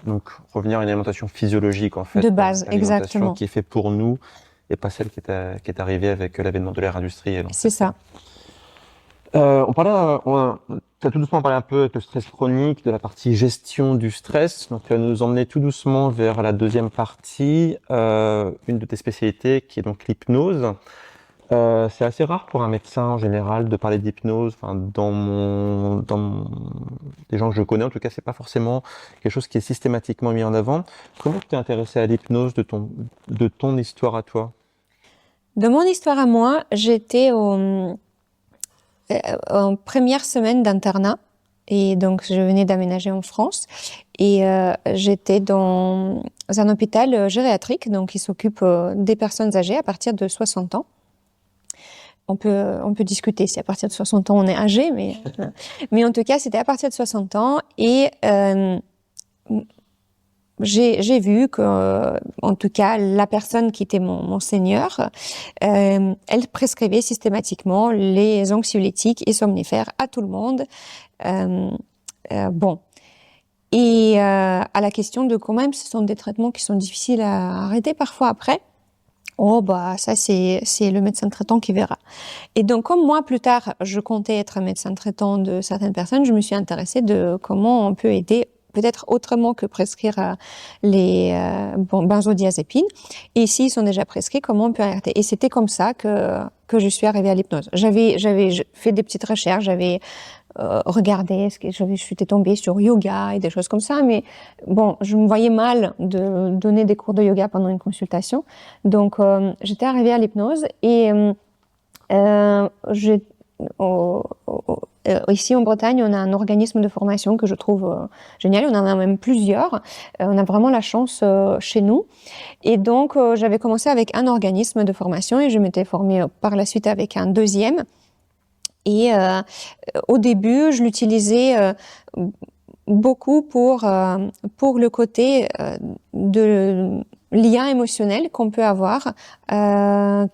Donc, revenir à une alimentation physiologique, en fait. De base, une alimentation exactement. qui est faite pour nous et pas celle qui est arrivée avec l'avènement de l'ère industrielle. C'est ça. Tu as tout doucement parlé un peu de stress chronique, de la partie gestion du stress. Donc, tu vas nous emmener tout doucement vers la deuxième partie, une de tes spécialités, qui est donc l'hypnose. C'est assez rare pour un médecin en général de parler d'hypnose. Enfin, des gens que je connais, en tout cas, c'est pas forcément quelque chose qui est systématiquement mis en avant. Comment tu t'es intéressé à l'hypnose de ton histoire à toi? De mon histoire à moi, j'étais en première semaine d'internat et donc je venais d'aménager en France et j'étais dans un hôpital gériatrique, donc qui s'occupe des personnes âgées à partir de 60 ans. On peut discuter si à partir de 60 ans on est âgé, mais en tout cas c'était à partir de 60 ans et j'ai vu que, en tout cas, la personne qui était mon seigneur, elle prescrivait systématiquement les anxiolytiques et somnifères à tout le monde. Bon. Et à la question de quand même, ce sont des traitements qui sont difficiles à arrêter parfois après. Oh bah ça c'est le médecin traitant qui verra. Et donc comme moi plus tard je comptais être médecin traitant de certaines personnes, je me suis intéressée de comment on peut aider peut-être autrement que prescrire les benzodiazépines. Et s'ils sont déjà prescrits, comment on peut arrêter? Et c'était comme ça que je suis arrivée à l'hypnose. J'avais fait des petites recherches, j'avais regardé, je suis tombée sur yoga et des choses comme ça, mais bon, je me voyais mal de donner des cours de yoga pendant une consultation. Donc j'étais arrivée à l'hypnose et ici en Bretagne, on a un organisme de formation que je trouve génial. On en a même plusieurs. On a vraiment la chance chez nous. Et donc, j'avais commencé avec un organisme de formation et je m'étais formée par la suite avec un deuxième. Et au début, je l'utilisais beaucoup pour le côté de lien émotionnel qu'on peut avoir,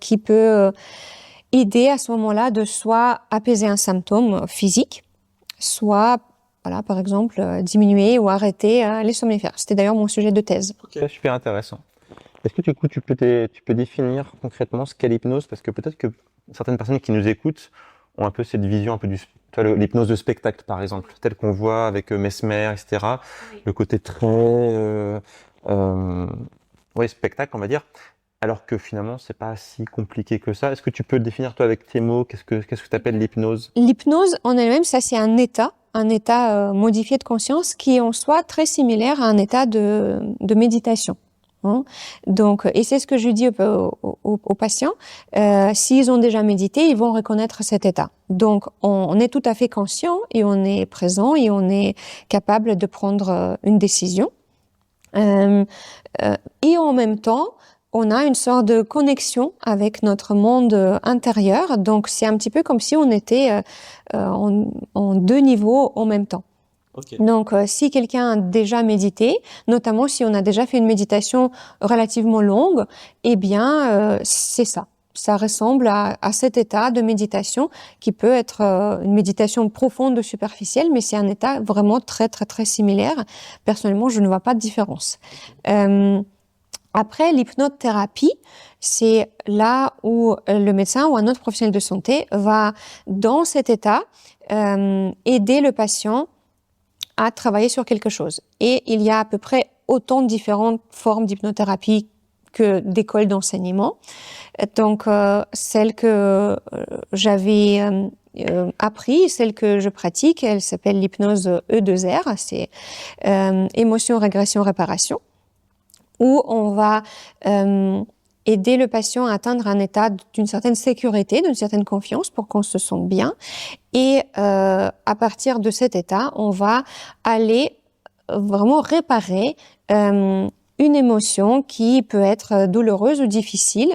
qui peut aider à ce moment-là de soit apaiser un symptôme physique, soit, voilà, par exemple, diminuer ou arrêter les somnifères. C'était d'ailleurs mon sujet de thèse. Ok, super intéressant. Est-ce que du coup, tu peux définir concrètement ce qu'est l'hypnose? Parce que peut-être que certaines personnes qui nous écoutent ont un peu cette vision, un peu l'hypnose de spectacle, par exemple, telle qu'on voit avec Mesmer, etc. Oui. Le côté très, spectacle, on va dire. Alors que finalement, c'est pas si compliqué que ça. Est-ce que tu peux le définir toi avec tes mots? Qu'est-ce que tu appelles l'hypnose? L'hypnose en elle-même, ça c'est un état modifié de conscience qui est en soi très similaire à un état de méditation. Hein. Donc, et c'est ce que je dis aux patients. S'ils ont déjà médité, ils vont reconnaître cet état. Donc, on est tout à fait conscient et on est présent et on est capable de prendre une décision. Et en même temps, on a une sorte de connexion avec notre monde intérieur. Donc, c'est un petit peu comme si on était en deux niveaux en même temps. Okay. Donc, si quelqu'un a déjà médité, notamment si on a déjà fait une méditation relativement longue, eh bien, c'est ça. Ça ressemble à cet état de méditation qui peut être une méditation profonde ou superficielle, mais c'est un état vraiment très, très, très similaire. Personnellement, je ne vois pas de différence. Après, l'hypnothérapie, c'est là où le médecin ou un autre professionnel de santé va, dans cet état, aider le patient à travailler sur quelque chose. Et il y a à peu près autant de différentes formes d'hypnothérapie que d'écoles d'enseignement. Donc, celle que j'avais appris, celle que je pratique, elle s'appelle l'hypnose E2R, c'est émotion, régression, réparation, où on va aider le patient à atteindre un état d'une certaine sécurité, d'une certaine confiance pour qu'on se sente bien. Et à partir de cet état, on va aller vraiment réparer une émotion qui peut être douloureuse ou difficile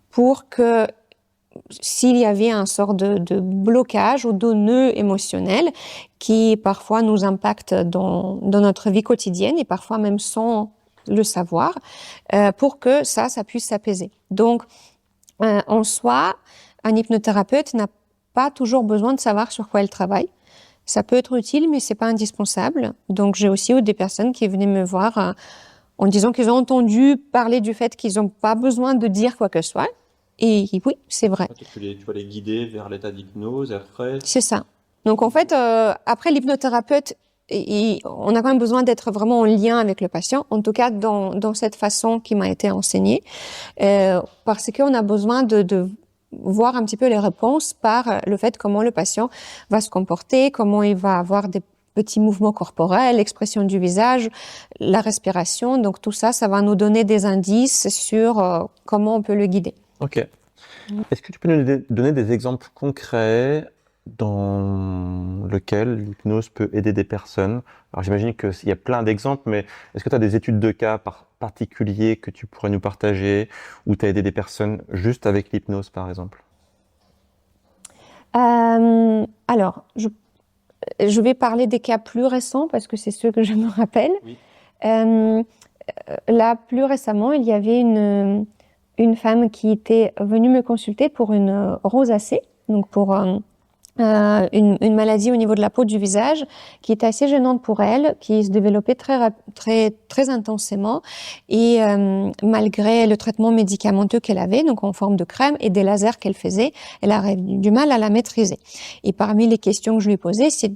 pour que s'il y avait un sort de blocage ou de nœud émotionnel qui parfois nous impacte dans notre vie quotidienne et parfois même sans le savoir, pour que ça puisse s'apaiser. Donc, en soi, un hypnothérapeute n'a pas toujours besoin de savoir sur quoi elle travaille. Ça peut être utile, mais c'est pas indispensable. Donc, j'ai aussi eu des personnes qui venaient me voir en disant qu'ils ont entendu parler du fait qu'ils n'ont pas besoin de dire quoi que ce soit. Et oui, c'est vrai. Tu vas les guider vers l'état d'hypnose et après. C'est ça. Donc, en fait, après, l'hypnothérapeute, on a quand même besoin d'être vraiment en lien avec le patient, en tout cas dans cette façon qui m'a été enseignée, parce qu'on a besoin de voir un petit peu les réponses par le fait comment le patient va se comporter, comment il va avoir des petits mouvements corporels, l'expression du visage, la respiration. Donc tout ça, ça va nous donner des indices sur comment on peut le guider. Ok. Est-ce que tu peux nous donner des exemples concrets dans lesquels l'hypnose peut aider des personnes? Alors j'imagine qu'il y a plein d'exemples, mais est-ce que tu as des études de cas particuliers que tu pourrais nous partager, où tu as aidé des personnes juste avec l'hypnose, par exemple? Alors, je vais parler des cas plus récents parce que c'est ceux que je me rappelle. Oui. Là, plus récemment, il y avait une femme qui était venue me consulter pour une rosacée, donc pour une maladie au niveau de la peau du visage qui était assez gênante pour elle, qui se développait très intensément et malgré le traitement médicamenteux qu'elle avait, donc en forme de crème et des lasers qu'elle faisait, elle avait du mal à la maîtriser. Et parmi les questions que je lui posais, c'est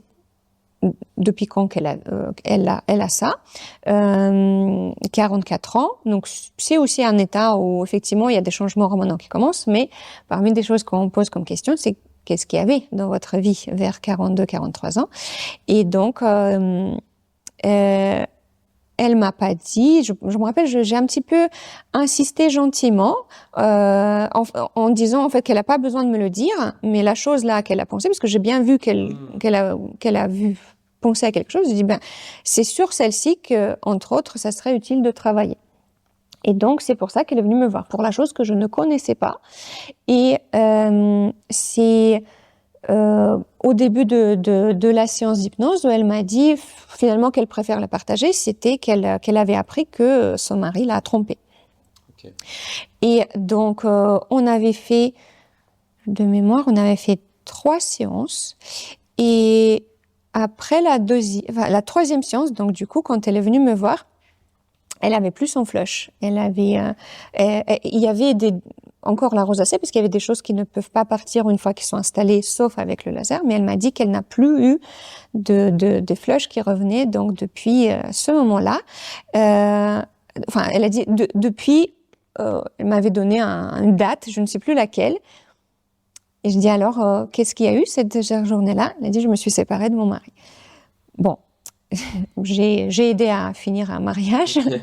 depuis quand elle a ça, 44 ans, donc c'est aussi un état où effectivement il y a des changements hormonaux qui commencent, mais parmi des choses qu'on pose comme question, c'est qu'est-ce qu'il y avait dans votre vie vers 42-43 ans. Et donc, elle m'a pas dit, je me rappelle, j'ai un petit peu insisté gentiment en disant en fait qu'elle a pas besoin de me le dire, mais la chose là qu'elle a pensé, parce que j'ai bien vu qu'elle a vu penser à quelque chose, je dis c'est sur celle-ci que, entre autres, ça serait utile de travailler. Et donc, c'est pour ça qu'elle est venue me voir, pour la chose que je ne connaissais pas. Et c'est au début de la séance d'hypnose où elle m'a dit finalement qu'elle préfère la partager, c'était qu'elle avait appris que son mari l'a trompée. Okay. Et donc, on avait fait, de mémoire, 3 séances. Et après la troisième séance, donc du coup, quand elle est venue me voir, elle avait plus son flush. Il y avait encore la rosacée, parce qu'il y avait des choses qui ne peuvent pas partir une fois qu'ils sont installés, sauf avec le laser. Mais elle m'a dit qu'elle n'a plus eu de flush qui revenaient, donc depuis ce moment-là. Elle a dit depuis, elle m'avait donné une date, je ne sais plus laquelle. Et je dis alors, qu'est-ce qu'il y a eu cette journée-là? Elle a dit, je me suis séparée de mon mari. Bon. J'ai aidé à finir un mariage. Okay.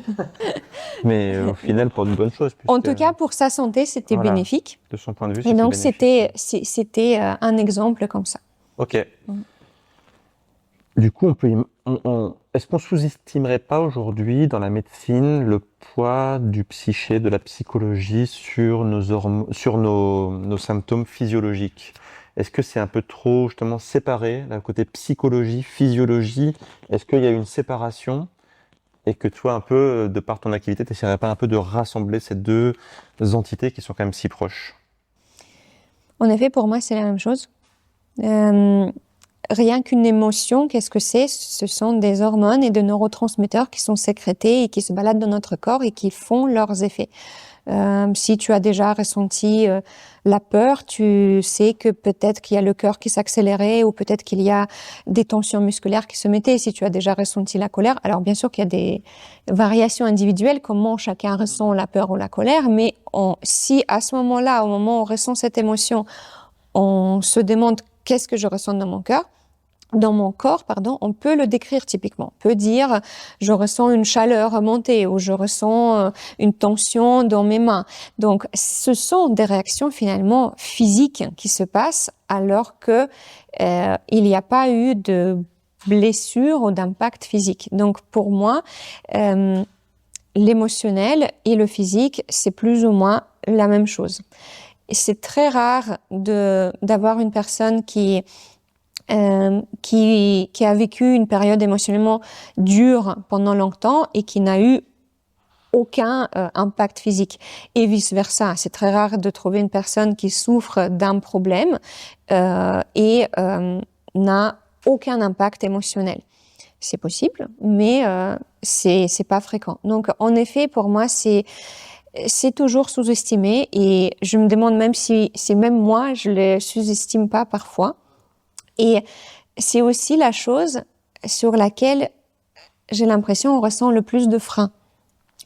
Mais au final, pour une bonne chose. En tout cas, pour sa santé, c'était bénéfique. De son point de vue, c'était bénéfique. Et donc, c'était un exemple comme ça. Ok. Du coup, est-ce qu'on sous-estimerait pas aujourd'hui, dans la médecine, le poids du psyché, de la psychologie sur nos symptômes physiologiques? Est-ce que c'est un peu trop, justement, séparé, d'un côté psychologie, physiologie? Est-ce qu'il y a une séparation? Et que toi, un peu, de par ton activité, tu n'essaierais pas un peu de rassembler ces deux entités qui sont quand même si proches? En effet, pour moi, c'est la même chose. Rien qu'une émotion, qu'est-ce que c'est? Ce sont des hormones et des neurotransmetteurs qui sont sécrétés et qui se baladent dans notre corps et qui font leurs effets. Si tu as déjà ressenti la peur, tu sais que peut-être qu'il y a le cœur qui s'accélérait ou peut-être qu'il y a des tensions musculaires qui se mettaient. Si tu as déjà ressenti la colère, alors bien sûr qu'il y a des variations individuelles, comment chacun ressent la peur ou la colère, mais si à ce moment-là, au moment où on ressent cette émotion, on se demande qu'est-ce que je ressens dans mon corps, on peut le décrire typiquement. On peut dire je ressens une chaleur remonter ou je ressens une tension dans mes mains. Donc ce sont des réactions finalement physiques qui se passent alors que il n'y a pas eu de blessure ou d'impact physique. Donc pour moi, l'émotionnel et le physique, c'est plus ou moins la même chose. c'est très rare d'avoir une personne qui a vécu une période émotionnellement dure pendant longtemps et qui n'a eu aucun impact physique et vice-versa. C'est très rare de trouver une personne qui souffre d'un problème et n'a aucun impact émotionnel. C'est possible, mais c'est pas fréquent. Donc, en effet, pour moi, c'est toujours sous-estimé et je me demande même si même moi, je le sous-estime pas parfois. Et c'est aussi la chose sur laquelle j'ai l'impression on ressent le plus de freins.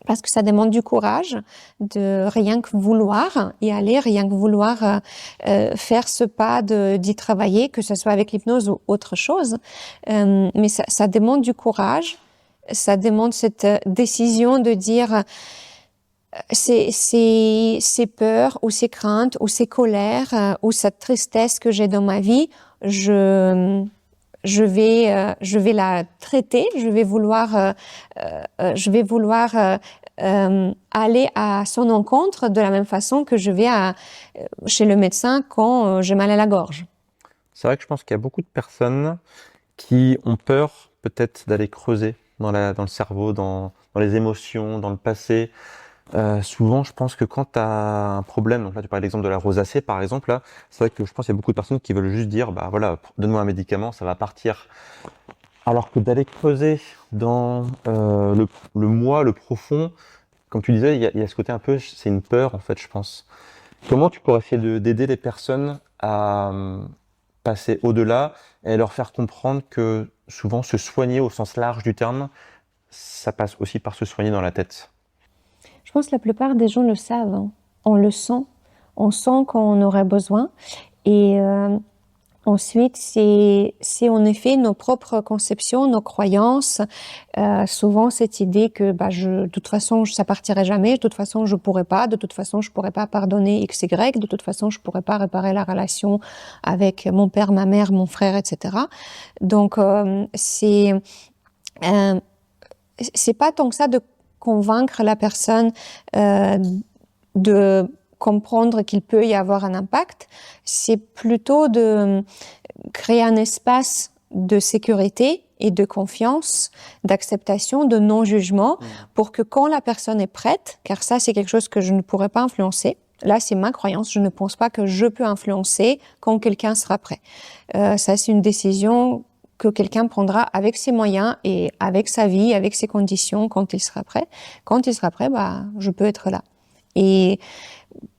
Parce que ça demande du courage de rien que vouloir y aller, rien que vouloir faire ce pas d'y travailler, que ce soit avec l'hypnose ou autre chose. Mais ça demande du courage, ça demande cette décision de dire ces peurs ou ces craintes ou ces colères ou cette tristesse que j'ai dans ma vie, je vais la traiter, je vais vouloir aller à son encontre de la même façon que je vais chez le médecin quand j'ai mal à la gorge. C'est vrai que je pense qu'il y a beaucoup de personnes qui ont peur peut-être d'aller creuser dans le cerveau, dans les émotions, dans le passé. Souvent, je pense que quand tu as un problème, donc là tu parlais de l'exemple de la rosacée par exemple, là, c'est vrai que je pense qu'il y a beaucoup de personnes qui veulent juste dire, bah voilà, donne-moi un médicament, ça va partir. Alors que d'aller creuser dans le moi, le profond, comme tu disais, il y a ce côté un peu, c'est une peur en fait, je pense. Comment tu pourrais essayer d'aider les personnes à passer au-delà et leur faire comprendre que souvent se soigner au sens large du terme, ça passe aussi par se soigner dans la tête? Je pense que la plupart des gens le savent, hein. On le sent, on sent qu'on aurait besoin. Et ensuite, c'est en effet nos propres conceptions, nos croyances. Souvent, cette idée que de toute façon, ça partirait jamais, de toute façon, je pourrais pas, de toute façon, je pourrais pas pardonner X, Y, de toute façon, je pourrais pas réparer la relation avec mon père, ma mère, mon frère, etc. Donc, c'est pas tant que ça de convaincre la personne de comprendre qu'il peut y avoir un impact, c'est plutôt de créer un espace de sécurité et de confiance, d'acceptation, de non-jugement, pour que quand la personne est prête, car ça c'est quelque chose que je ne pourrais pas influencer, là c'est ma croyance, je ne pense pas que je peux influencer quand quelqu'un sera prêt. Ça c'est une décision que quelqu'un prendra avec ses moyens et avec sa vie, avec ses conditions, quand il sera prêt. Quand il sera prêt, je peux être là. Et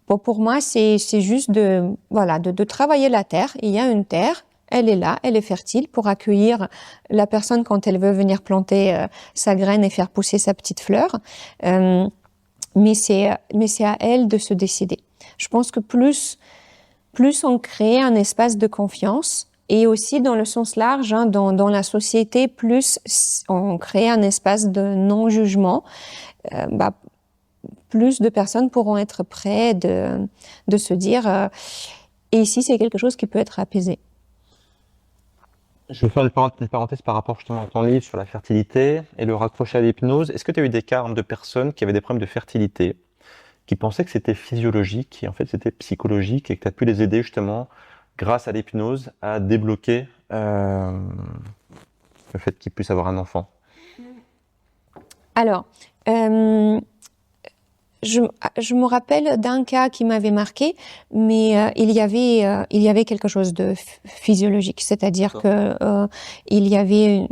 pour moi, c'est juste de travailler la terre. Il y a une terre, elle est là, elle est fertile pour accueillir la personne quand elle veut venir planter sa graine et faire pousser sa petite fleur. Mais c'est à elle de se décider. Je pense que plus on crée un espace de confiance, et aussi dans le sens large, hein, dans la société, plus on crée un espace de non-jugement, plus de personnes pourront être prêtes de se dire et ici c'est quelque chose qui peut être apaisé. Je vais faire une parenthèse par rapport justement à ton livre sur la fertilité et le raccrocher à l'hypnose. Est-ce que tu as eu des cas de personnes qui avaient des problèmes de fertilité, qui pensaient que c'était physiologique et en fait c'était psychologique et que tu as pu les aider justement grâce à l'hypnose à débloquer le fait qu'ils puissent avoir un enfant? Alors, je me rappelle d'un cas qui m'avait marqué, mais il y avait quelque chose de physiologique, c'est-à-dire que il y avait,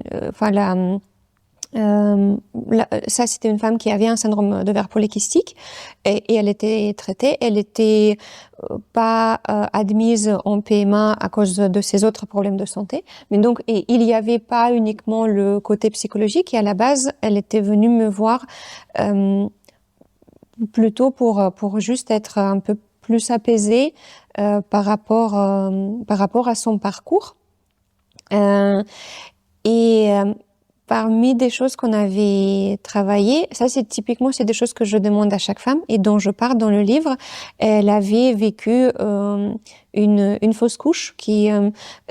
ça c'était une femme qui avait un syndrome d'ovaire polykystique et elle était traitée, elle était pas admise en PMA à cause de ses autres problèmes de santé, mais donc il y avait pas uniquement le côté psychologique et à la base elle était venue me voir plutôt pour juste être un peu plus apaisée par rapport à son parcours. Parmi des choses qu'on avait travaillées, ça c'est typiquement c'est des choses que je demande à chaque femme et dont je parle dans le livre. Elle avait vécu une fausse couche qui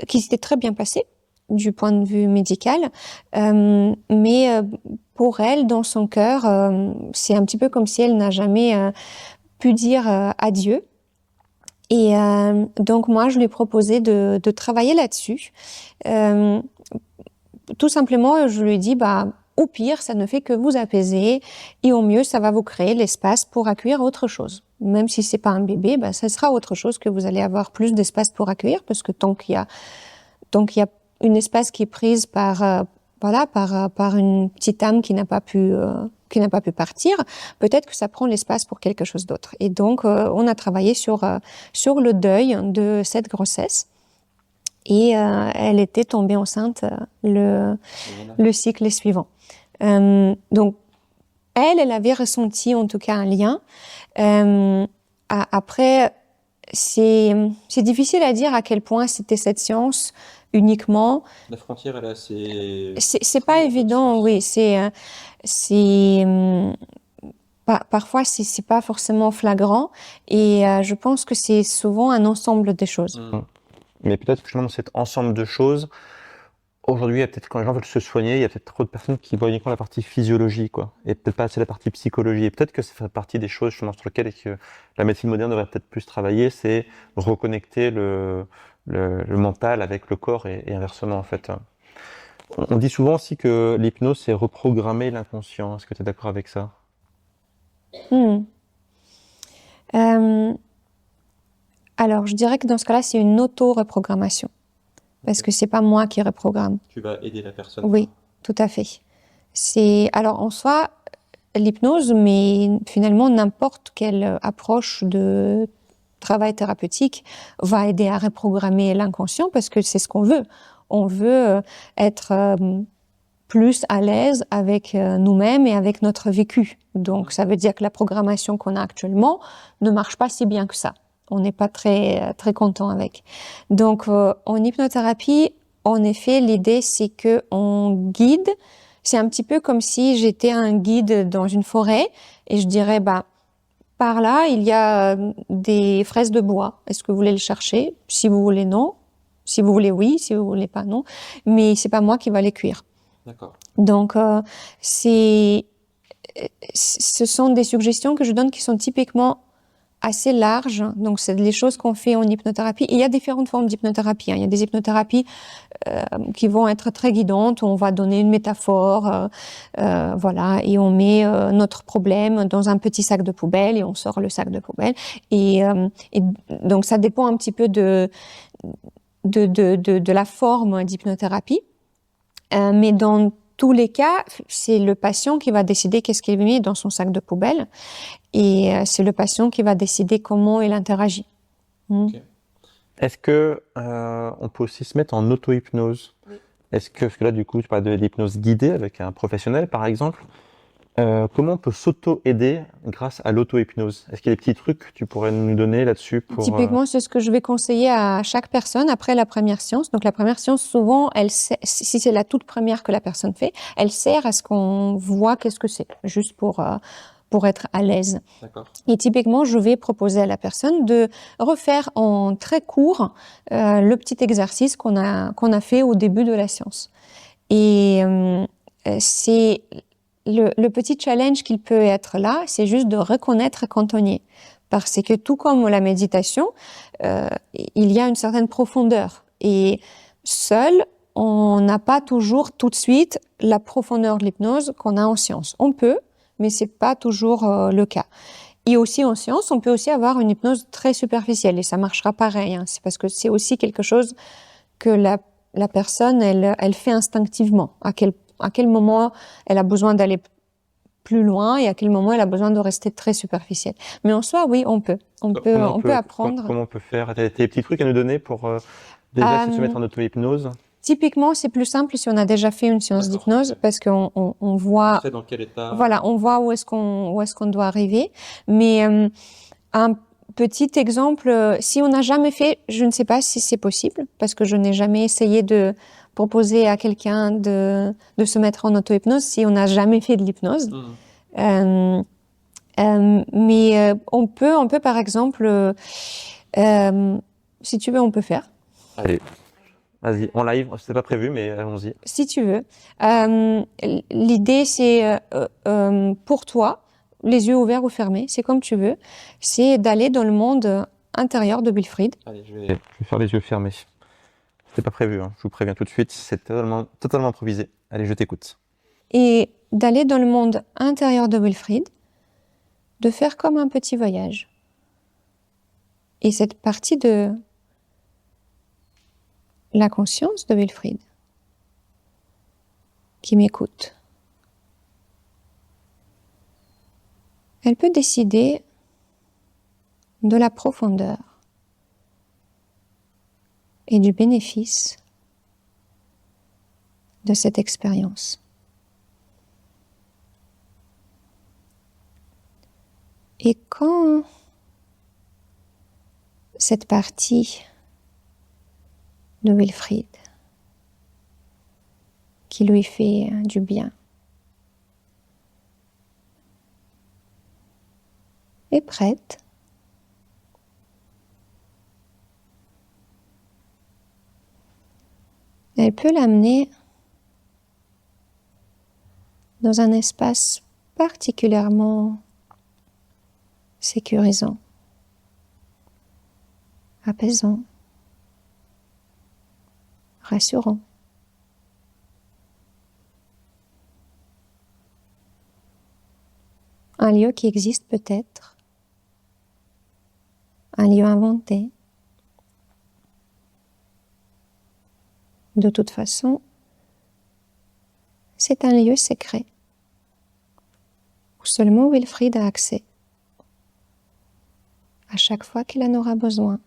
s'était très bien passée du point de vue médical, mais pour elle, dans son cœur, c'est un petit peu comme si elle n'a jamais pu dire adieu. Et donc moi, je lui ai proposé de travailler là-dessus. Tout simplement, je lui ai dit, au pire, ça ne fait que vous apaiser, et au mieux, ça va vous créer l'espace pour accueillir autre chose. Même si c'est pas un bébé, ça sera autre chose que vous allez avoir plus d'espace pour accueillir, parce que tant qu'il y a une espace qui est prise par une petite âme qui n'a pas pu partir, peut-être que ça prend l'espace pour quelque chose d'autre. Et donc, on a travaillé sur le deuil de cette grossesse. Et elle était tombée enceinte le cycle suivant. Donc, elle avait ressenti en tout cas un lien. Après, c'est difficile à dire à quel point c'était cette science uniquement. La frontière, elle est assez... C'est pas évident, oui. Parfois, c'est pas forcément flagrant. Et je pense que c'est souvent un ensemble des choses. Mais peut-être que justement, cet ensemble de choses, aujourd'hui, il y a peut-être, quand les gens veulent se soigner, il y a peut-être trop de personnes qui voient uniquement la partie physiologie, quoi. Et peut-être pas assez la partie psychologie. Et peut-être que ça fait partie des choses, justement, sur lesquelles la médecine moderne devrait peut-être plus travailler, c'est reconnecter le mental avec le corps et inversement, en fait. On dit souvent aussi que l'hypnose, c'est reprogrammer l'inconscient. Est-ce que tu es d'accord avec ça? Alors, je dirais que dans ce cas-là, c'est une auto-reprogrammation. Parce que c'est pas moi qui reprogramme. Tu vas aider la personne. Oui, tout à fait. Alors, en soi, l'hypnose, mais finalement, n'importe quelle approche de travail thérapeutique va aider à reprogrammer l'inconscient, parce que c'est ce qu'on veut. On veut être plus à l'aise avec nous-mêmes et avec notre vécu. Donc, ça veut dire que la programmation qu'on a actuellement ne marche pas si bien que ça. On n'est pas très très content avec. Donc, en hypnothérapie, en effet, l'idée c'est que on guide. C'est un petit peu comme si j'étais un guide dans une forêt et je dirais par là il y a des fraises de bois. Est-ce que vous voulez le chercher? Si vous voulez, non. Si vous voulez, oui. Si vous voulez pas, non. Mais c'est pas moi qui va les cuire. D'accord. Donc, ce sont des suggestions que je donne qui sont typiquement assez larges. Donc, c'est les choses qu'on fait en hypnothérapie. Et il y a différentes formes d'hypnothérapie. Il y a des hypnothérapies qui vont être très guidantes, où on va donner une métaphore, et on met notre problème dans un petit sac de poubelle et on sort le sac de poubelle. Et donc, ça dépend un petit peu de la forme d'hypnothérapie. Mais dans tous les cas, c'est le patient qui va décider qu'est-ce qu'il met dans son sac de poubelle, et c'est le patient qui va décider comment il interagit. Okay. Est-ce que on peut aussi se mettre en auto-hypnose? Oui. Parce que là, du coup, tu parles de l'hypnose guidée avec un professionnel, par exemple. Comment on peut s'auto-aider grâce à l'auto-hypnose? Est-ce qu'il y a des petits trucs que tu pourrais nous donner là-dessus pour... Typiquement, c'est ce que je vais conseiller à chaque personne après la première séance. Donc, la première séance, souvent, si c'est la toute première que la personne fait, elle sert à ce qu'on voit qu'est-ce que c'est, juste pour être à l'aise. D'accord. Et typiquement, je vais proposer à la personne de refaire en très court le petit exercice qu'on a fait au début de la séance. Et c'est... Le petit challenge qu'il peut être là, c'est juste de reconnaître quand on y est. Parce que tout comme la méditation, il y a une certaine profondeur. Et seul, on n'a pas toujours tout de suite la profondeur de l'hypnose qu'on a en séance. On peut, mais c'est pas toujours le cas. Et aussi en séance, on peut aussi avoir une hypnose très superficielle et ça marchera pareil. Hein. C'est parce que c'est aussi quelque chose que la personne, elle fait instinctivement. À quel moment elle a besoin d'aller plus loin et à quel moment elle a besoin de rester très superficielle. Mais en soi, oui, on peut apprendre. Comment on peut faire? T'as des petits trucs à nous donner pour déjà se mettre en auto-hypnose? Typiquement, c'est plus simple si on a déjà fait une séance d'hypnose, parce qu'on voit, dans quel état... voilà, on voit où est-ce qu'on doit arriver. Mais un petit exemple, si on n'a jamais fait, je ne sais pas si c'est possible, parce que je n'ai jamais essayé de proposer à quelqu'un de se mettre en auto-hypnose si on n'a jamais fait de l'hypnose. Mais on peut par exemple, si tu veux, on peut faire. Allez, vas-y, en live, c'était pas prévu, mais allons-y. Si tu veux. L'idée, c'est pour toi, les yeux ouverts ou fermés, c'est comme tu veux, c'est d'aller dans le monde intérieur de Wilfried. Allez, je vais faire les yeux fermés. C'était pas prévu, hein. Je vous préviens tout de suite, c'est totalement improvisé. Allez, je t'écoute. Et d'aller dans le monde intérieur de Wilfried, de faire comme un petit voyage. Et cette partie de la conscience de Wilfried qui m'écoute, elle peut décider de la profondeur et du bénéfice de cette expérience. Et quand cette partie de Wilfried qui lui fait du bien est prête, elle peut l'amener dans un espace particulièrement sécurisant, apaisant, rassurant. Un lieu qui existe peut-être, un lieu inventé. De toute façon, c'est un lieu secret où seulement Wilfried a accès à chaque fois qu'il en aura besoin.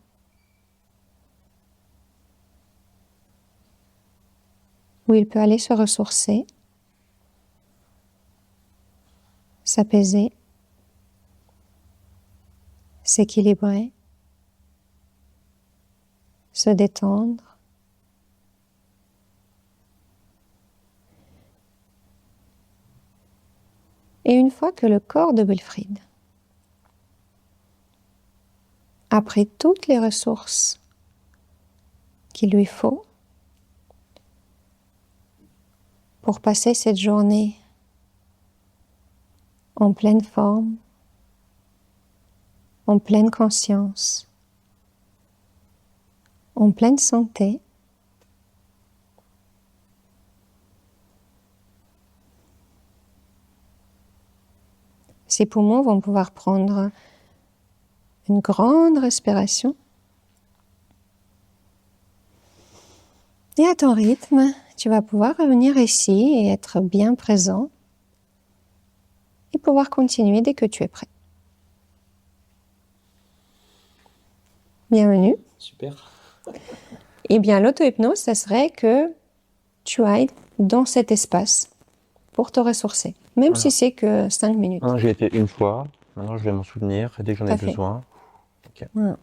Où il peut aller se ressourcer, s'apaiser, s'équilibrer, se détendre. Et une fois que le corps de Wilfried, après toutes les ressources qu'il lui faut pour passer cette journée en pleine forme, en pleine conscience, en pleine santé, ses poumons vont pouvoir prendre une grande respiration. Et à ton rythme, tu vas pouvoir revenir ici et être bien présent et pouvoir continuer dès que tu es prêt. Bienvenue. Super. Eh bien, l'auto-hypnose, ça serait que tu ailles dans cet espace pour te ressourcer, même si c'est que 5 minutes. J'y étais une fois, maintenant je vais m'en souvenir, et dès que j'en ai besoin. Okay. Voilà.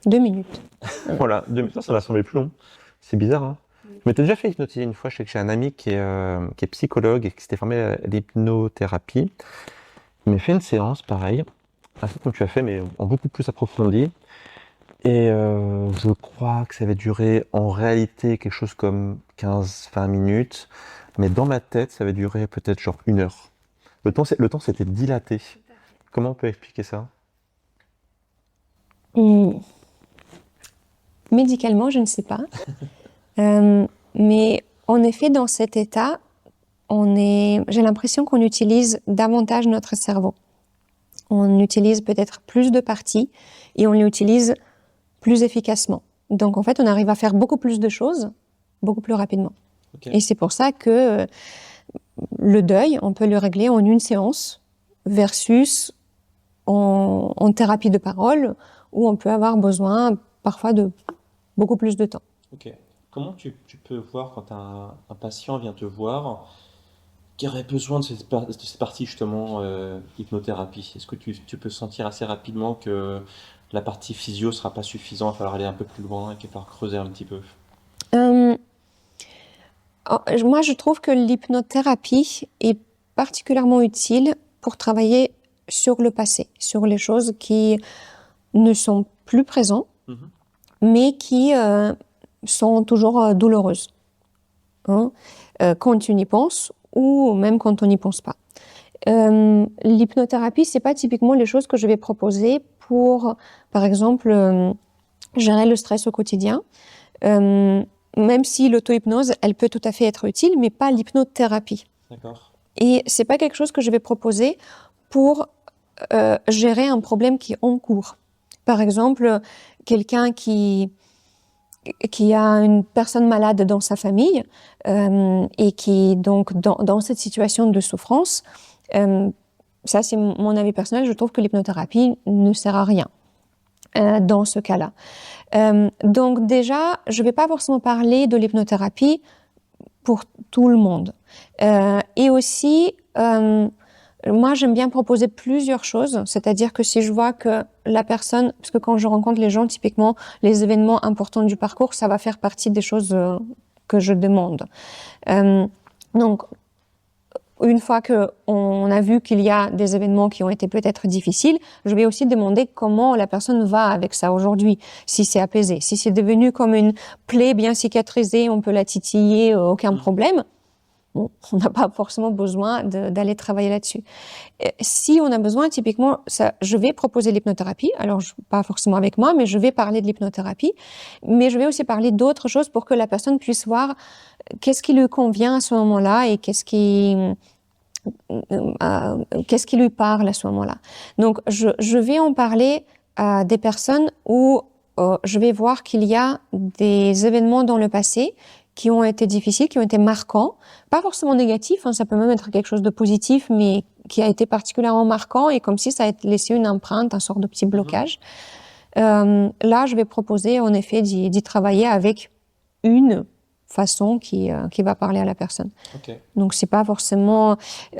2 minutes. Voilà, 2 minutes, ça va sembler plus long. C'est bizarre, hein. Je m'étais déjà fait hypnotiser une fois, je sais que j'ai un ami qui est psychologue et qui s'était formé à l'hypnothérapie. Il m'a fait une séance, pareil, un peu comme tu as fait, mais en beaucoup plus approfondi. Et je crois que ça avait duré en réalité quelque chose comme 15-20 minutes, mais dans ma tête, ça avait duré peut-être genre 1 heure. Le temps s'était dilaté. Comment on peut expliquer ça ? Médicalement, je ne sais pas. Mais en effet, dans cet état, j'ai l'impression qu'on utilise davantage notre cerveau. On utilise peut-être plus de parties et on l'utilise plus efficacement. Donc en fait, on arrive à faire beaucoup plus de choses, beaucoup plus rapidement. Okay. Et c'est pour ça que le deuil, on peut le régler en 1 séance versus en thérapie de parole, où on peut avoir besoin parfois de beaucoup plus de temps. Ok. Comment tu peux voir quand un patient vient te voir qui aurait besoin de cette partie justement hypnothérapie? Est-ce que tu peux sentir assez rapidement que la partie physio ne sera pas suffisante, il va falloir aller un peu plus loin et qu'il va falloir creuser un petit peu? Moi, je trouve que l'hypnothérapie est particulièrement utile pour travailler sur le passé, sur les choses qui ne sont plus présentes, mais qui sont toujours douloureuses, hein, quand tu y penses ou même quand on n'y pense pas. L'hypnothérapie, c'est pas typiquement les choses que je vais proposer pour, par exemple, gérer le stress au quotidien. Même si l'auto-hypnose, elle peut tout à fait être utile, mais pas l'hypnothérapie. D'accord. Et c'est pas quelque chose que je vais proposer pour gérer un problème qui est en cours. Par exemple, quelqu'un qui a une personne malade dans sa famille et qui est donc dans cette situation de souffrance, ça c'est mon avis personnel, je trouve que l'hypnothérapie ne sert à rien dans ce cas-là. Donc déjà, je ne vais pas forcément parler de l'hypnothérapie pour tout le monde. Et aussi, moi, j'aime bien proposer plusieurs choses, c'est-à-dire que si je vois que la personne, parce que quand je rencontre les gens, typiquement, les événements importants du parcours, ça va faire partie des choses que je demande. Donc, une fois qu'on a vu qu'il y a des événements qui ont été peut-être difficiles, je vais aussi demander comment la personne va avec ça aujourd'hui, si c'est apaisé. Si c'est devenu comme une plaie bien cicatrisée, on peut la titiller, aucun problème. Bon, on n'a pas forcément besoin d'aller travailler là-dessus. Si on a besoin, typiquement, je vais proposer l'hypnothérapie. Alors, pas forcément avec moi, mais je vais parler de l'hypnothérapie. Mais je vais aussi parler d'autres choses pour que la personne puisse voir qu'est-ce qui lui convient à ce moment-là et qu'est-ce qui lui parle à ce moment-là. Donc, je vais en parler à des personnes où je vais voir qu'il y a des événements dans le passé qui ont été difficiles, qui ont été marquants, pas forcément négatifs, hein, ça peut même être quelque chose de positif, mais qui a été particulièrement marquant et comme si ça a laissé une empreinte, un sort de petit blocage. Là, je vais proposer en effet d'y travailler avec une façon qui va parler à la personne. Okay. Donc c'est pas forcément à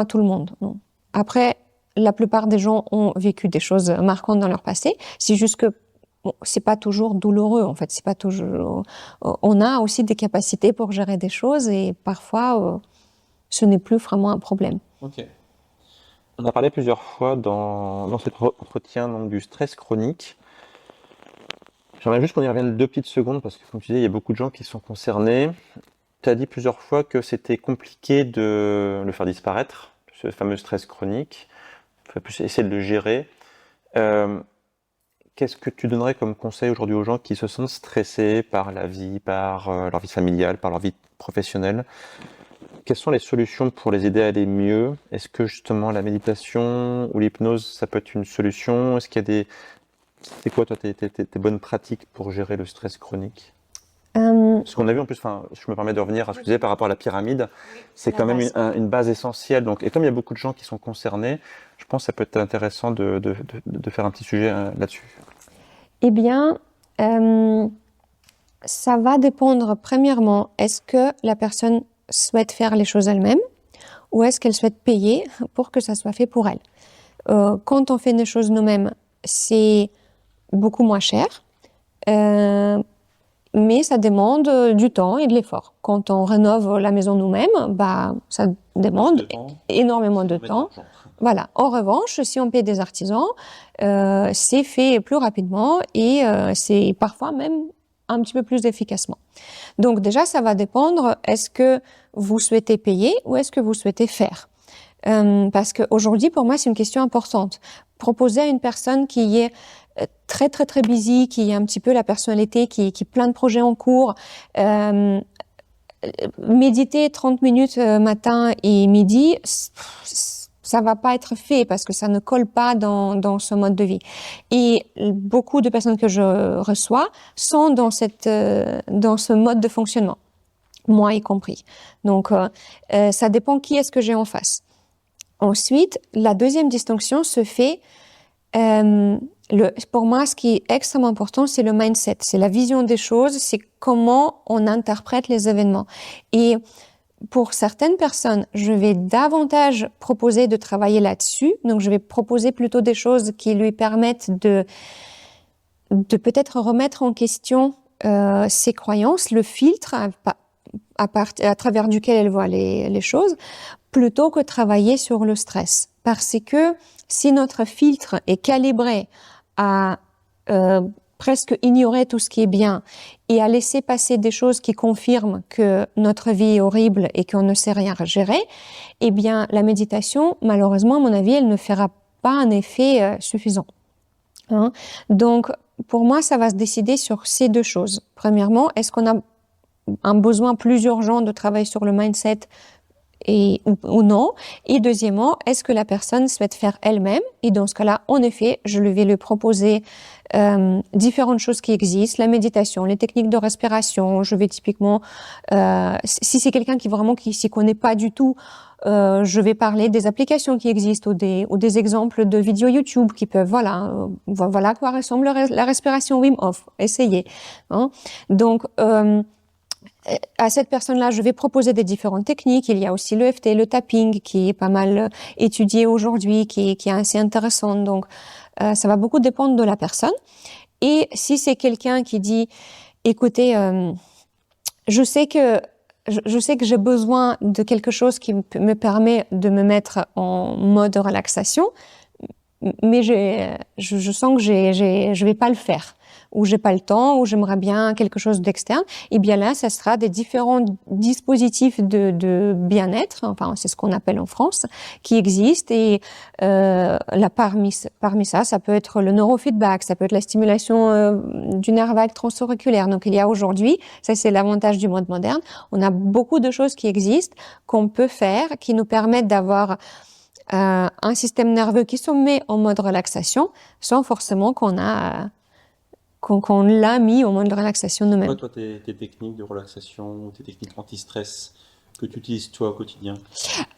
tout le monde. Non. Après, la plupart des gens ont vécu des choses marquantes dans leur passé. C'est juste que c'est pas toujours douloureux en fait. C'est pas toujours. On a aussi des capacités pour gérer des choses et parfois ce n'est plus vraiment un problème. Ok. On a parlé plusieurs fois dans cet entretien donc, du stress chronique. J'aimerais juste qu'on y revienne 2 petites secondes parce que, comme tu disais, il y a beaucoup de gens qui sont concernés. Tu as dit plusieurs fois que c'était compliqué de le faire disparaître, ce fameux stress chronique. Il faut plus essayer de le gérer. Qu'est-ce que tu donnerais comme conseil aujourd'hui aux gens qui se sentent stressés par la vie, par leur vie familiale, par leur vie professionnelle? Quelles sont les solutions pour les aider à aller mieux? Est-ce que justement la méditation ou l'hypnose, ça peut être une solution? Est-ce qu'il y a des... C'est quoi toi tes bonnes pratiques pour gérer le stress chronique? Ce qu'on a vu en plus, je me permets de revenir à ce que tu disais par rapport à la pyramide, c'est quand même une base essentielle. Donc, et comme il y a beaucoup de gens qui sont concernés, je pense que ça peut être intéressant de faire un petit sujet là-dessus. Eh bien, ça va dépendre premièrement, est-ce que la personne souhaite faire les choses elle-même ou est-ce qu'elle souhaite payer pour que ça soit fait pour elle. Quand on fait des choses nous-mêmes, c'est beaucoup moins cher. Mais ça demande du temps et de l'effort. Quand on rénove la maison nous-mêmes, ça demande énormément de temps. Voilà. En revanche, si on paie des artisans, c'est fait plus rapidement et c'est parfois même un petit peu plus efficacement. Donc déjà, ça va dépendre, est-ce que vous souhaitez payer ou est-ce que vous souhaitez faire? Parce qu'aujourd'hui, pour moi, c'est une question importante. Proposer à une personne qui est très très très busy, qui a un petit peu la personnalité, qui a plein de projets en cours, méditer 30 minutes matin et midi, ça va pas être fait parce que ça ne colle pas dans ce mode de vie. Et beaucoup de personnes que je reçois sont dans ce mode de fonctionnement, moi y compris. Donc ça dépend qui est-ce que j'ai en face. Ensuite, la deuxième distinction se fait pour moi, ce qui est extrêmement important, c'est le mindset, c'est la vision des choses, c'est comment on interprète les événements. Et pour certaines personnes, je vais davantage proposer de travailler là-dessus. Donc, je vais proposer plutôt des choses qui lui permettent de peut-être remettre en question ses croyances, le filtre à travers duquel elle voit les choses, plutôt que travailler sur le stress. Parce que si notre filtre est calibré à presque ignorer tout ce qui est bien et à laisser passer des choses qui confirment que notre vie est horrible et qu'on ne sait rien gérer, eh bien, la méditation, malheureusement, à mon avis, elle ne fera pas un effet suffisant. Hein? Donc, pour moi, ça va se décider sur ces deux choses. Premièrement, est-ce qu'on a un besoin plus urgent de travailler sur le mindset ou non? Et deuxièmement, est-ce que la personne souhaite faire elle-même? Et dans ce cas-là, en effet, je vais lui proposer différentes choses qui existent, la méditation, les techniques de respiration. Je vais typiquement, si c'est quelqu'un qui s'y connaît pas du tout, je vais parler des applications qui existent ou des exemples de vidéos YouTube qui peuvent, voilà à quoi ressemble la respiration Wim Hof. Essayez. Hein? Donc, à cette personne-là, je vais proposer des différentes techniques. Il y a aussi l'EFT, le tapping, qui est pas mal étudié aujourd'hui, qui est assez intéressant. Donc, ça va beaucoup dépendre de la personne. Et si c'est quelqu'un qui dit, écoutez, je sais que j'ai besoin de quelque chose qui me permet de me mettre en mode relaxation, mais je sens que je vais pas le faire, ou j'ai pas le temps, ou j'aimerais bien quelque chose d'externe. Et bien là, ça sera des différents dispositifs de bien-être, enfin c'est ce qu'on appelle en France, qui existent. Et parmi ça peut être le neurofeedback, ça peut être la stimulation du nerf vague transauriculaire. Donc il y a aujourd'hui, ça c'est l'avantage du monde moderne, on a beaucoup de choses qui existent, qu'on peut faire, qui nous permettent d'avoir un système nerveux qui se met en mode relaxation sans forcément qu'on l'a mis en mode de relaxation nous-mêmes. Toi, tes techniques de relaxation, tes techniques anti-stress que tu utilises toi au quotidien?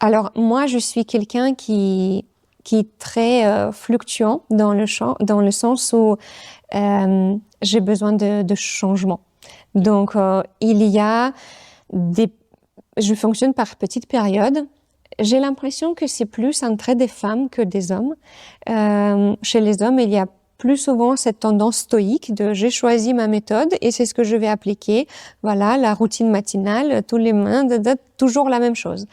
Alors moi, je suis quelqu'un qui est très fluctuant dans le sens où j'ai besoin de changement. Donc il y a je fonctionne par petites périodes. J'ai l'impression que c'est plus un trait des femmes que des hommes. Chez les hommes, il y a plus souvent cette tendance stoïque de j'ai choisi ma méthode et c'est ce que je vais appliquer. Voilà, la routine matinale, tous les matins, toujours la même chose.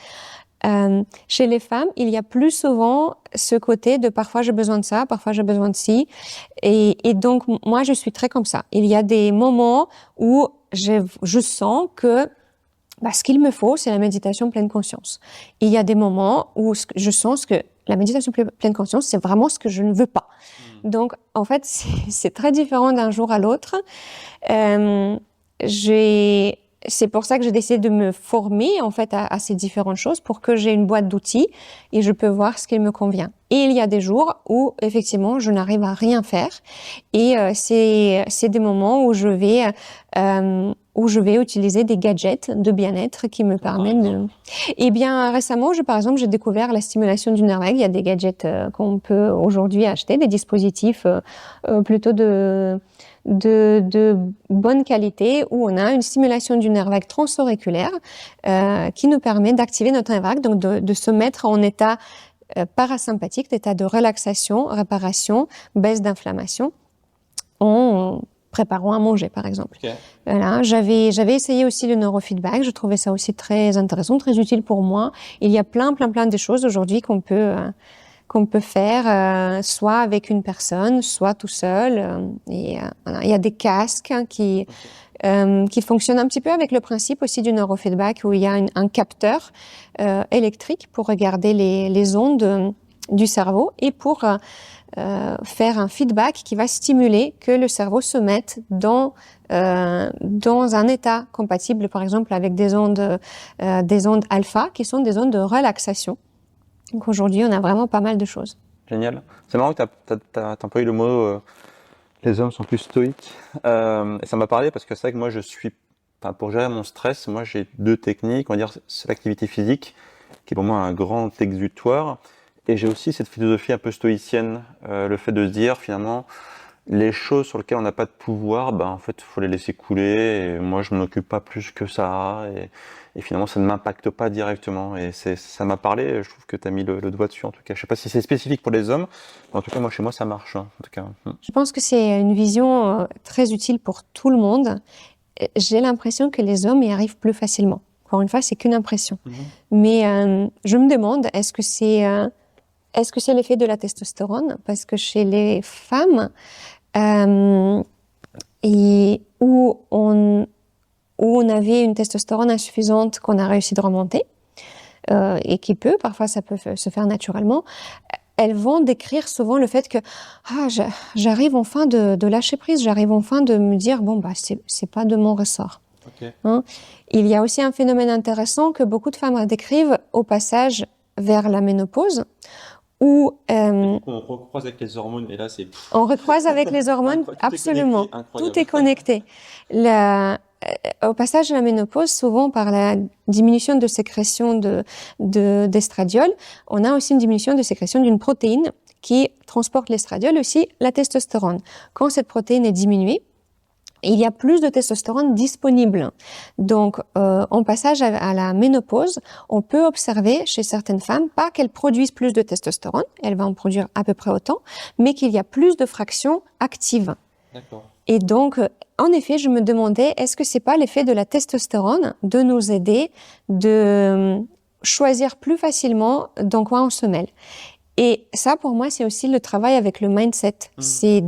Chez les femmes, il y a plus souvent ce côté de parfois j'ai besoin de ça, parfois j'ai besoin de ci. Et donc, moi, je suis très comme ça. Il y a des moments où je sens que ce qu'il me faut, c'est la méditation pleine conscience. Et il y a des moments où je sens que la méditation pleine conscience, c'est vraiment ce que je ne veux pas. Donc, en fait, c'est très différent d'un jour à l'autre. C'est pour ça que j'ai décidé de me former, en fait, à ces différentes choses pour que j'ai une boîte d'outils et je peux voir ce qui me convient. Et il y a des jours où, effectivement, je n'arrive à rien faire. Et c'est des moments où je vais utiliser des gadgets de bien-être qui me permettent de... Eh bien, récemment, par exemple, j'ai découvert la stimulation du nerf vague. Il y a des gadgets qu'on peut aujourd'hui acheter, des dispositifs plutôt de bonne qualité où on a une stimulation du nerf vague transauriculaire qui nous permet d'activer notre nerf vague, donc de se mettre en état parasympathique, d'état de relaxation, réparation, baisse d'inflammation en préparant à manger, par exemple. Okay. Voilà, j'avais essayé aussi le neurofeedback, je trouvais ça aussi très intéressant, très utile pour moi. Il y a plein de choses aujourd'hui qu'on peut faire, soit avec une personne, soit tout seul. Voilà. Il y a des casques qui fonctionnent un petit peu avec le principe aussi du neurofeedback, où il y a un capteur électrique pour regarder les ondes du cerveau et pour faire un feedback qui va stimuler que le cerveau se mette dans un état compatible, par exemple avec des ondes alpha, qui sont des ondes de relaxation. Donc aujourd'hui, on a vraiment pas mal de choses. Génial. C'est marrant que t'as employé le mot les hommes sont plus stoïques. Et ça m'a parlé parce que c'est vrai que moi pour gérer mon stress, moi j'ai deux techniques. On va dire c'est l'activité physique qui est pour moi un grand exutoire. Et j'ai aussi cette philosophie un peu stoïcienne, le fait de se dire finalement les choses sur lesquelles on n'a pas de pouvoir, en fait faut les laisser couler. Et moi je m'en occupe pas plus que ça. Et finalement, ça ne m'impacte pas directement. Et ça m'a parlé, je trouve que tu as mis le doigt dessus en tout cas. Je sais pas si c'est spécifique pour les hommes, mais en tout cas, moi, chez moi, ça marche. En tout cas. Je pense que c'est une vision très utile pour tout le monde. J'ai l'impression que les hommes y arrivent plus facilement. Encore une fois, c'est qu'une impression. Mais je me demande, est-ce que c'est l'effet de la testostérone? Parce que chez les femmes, et où on avait une testostérone insuffisante qu'on a réussi de remonter, et qui parfois ça peut se faire naturellement, elles vont décrire souvent le fait que j'arrive enfin de lâcher prise, j'arrive enfin de me dire bon bah c'est pas de mon ressort. Ok. Hein. Il y a aussi un phénomène intéressant que beaucoup de femmes décrivent au passage vers la ménopause, où Du coup, on recroise avec les hormones et là, c'est on recroise avec les hormones, incroyable. Tout est absolument. connecté, incroyable. Tout est connecté. Au passage de la ménopause, souvent par la diminution de sécrétion d'estradiol, on a aussi une diminution de sécrétion d'une protéine qui transporte l'estradiol, aussi la testostérone. Quand cette protéine est diminuée, il y a plus de testostérone disponible. Donc, en passage à la ménopause, on peut observer chez certaines femmes, pas qu'elles produisent plus de testostérone, elles vont en produire à peu près autant, mais qu'il y a plus de fractions actives. D'accord. Et donc, en effet, je me demandais, est-ce que c'est pas l'effet de la testostérone de nous aider de choisir plus facilement dans quoi on se mêle? Et ça, pour moi, c'est aussi le travail avec le mindset. C'est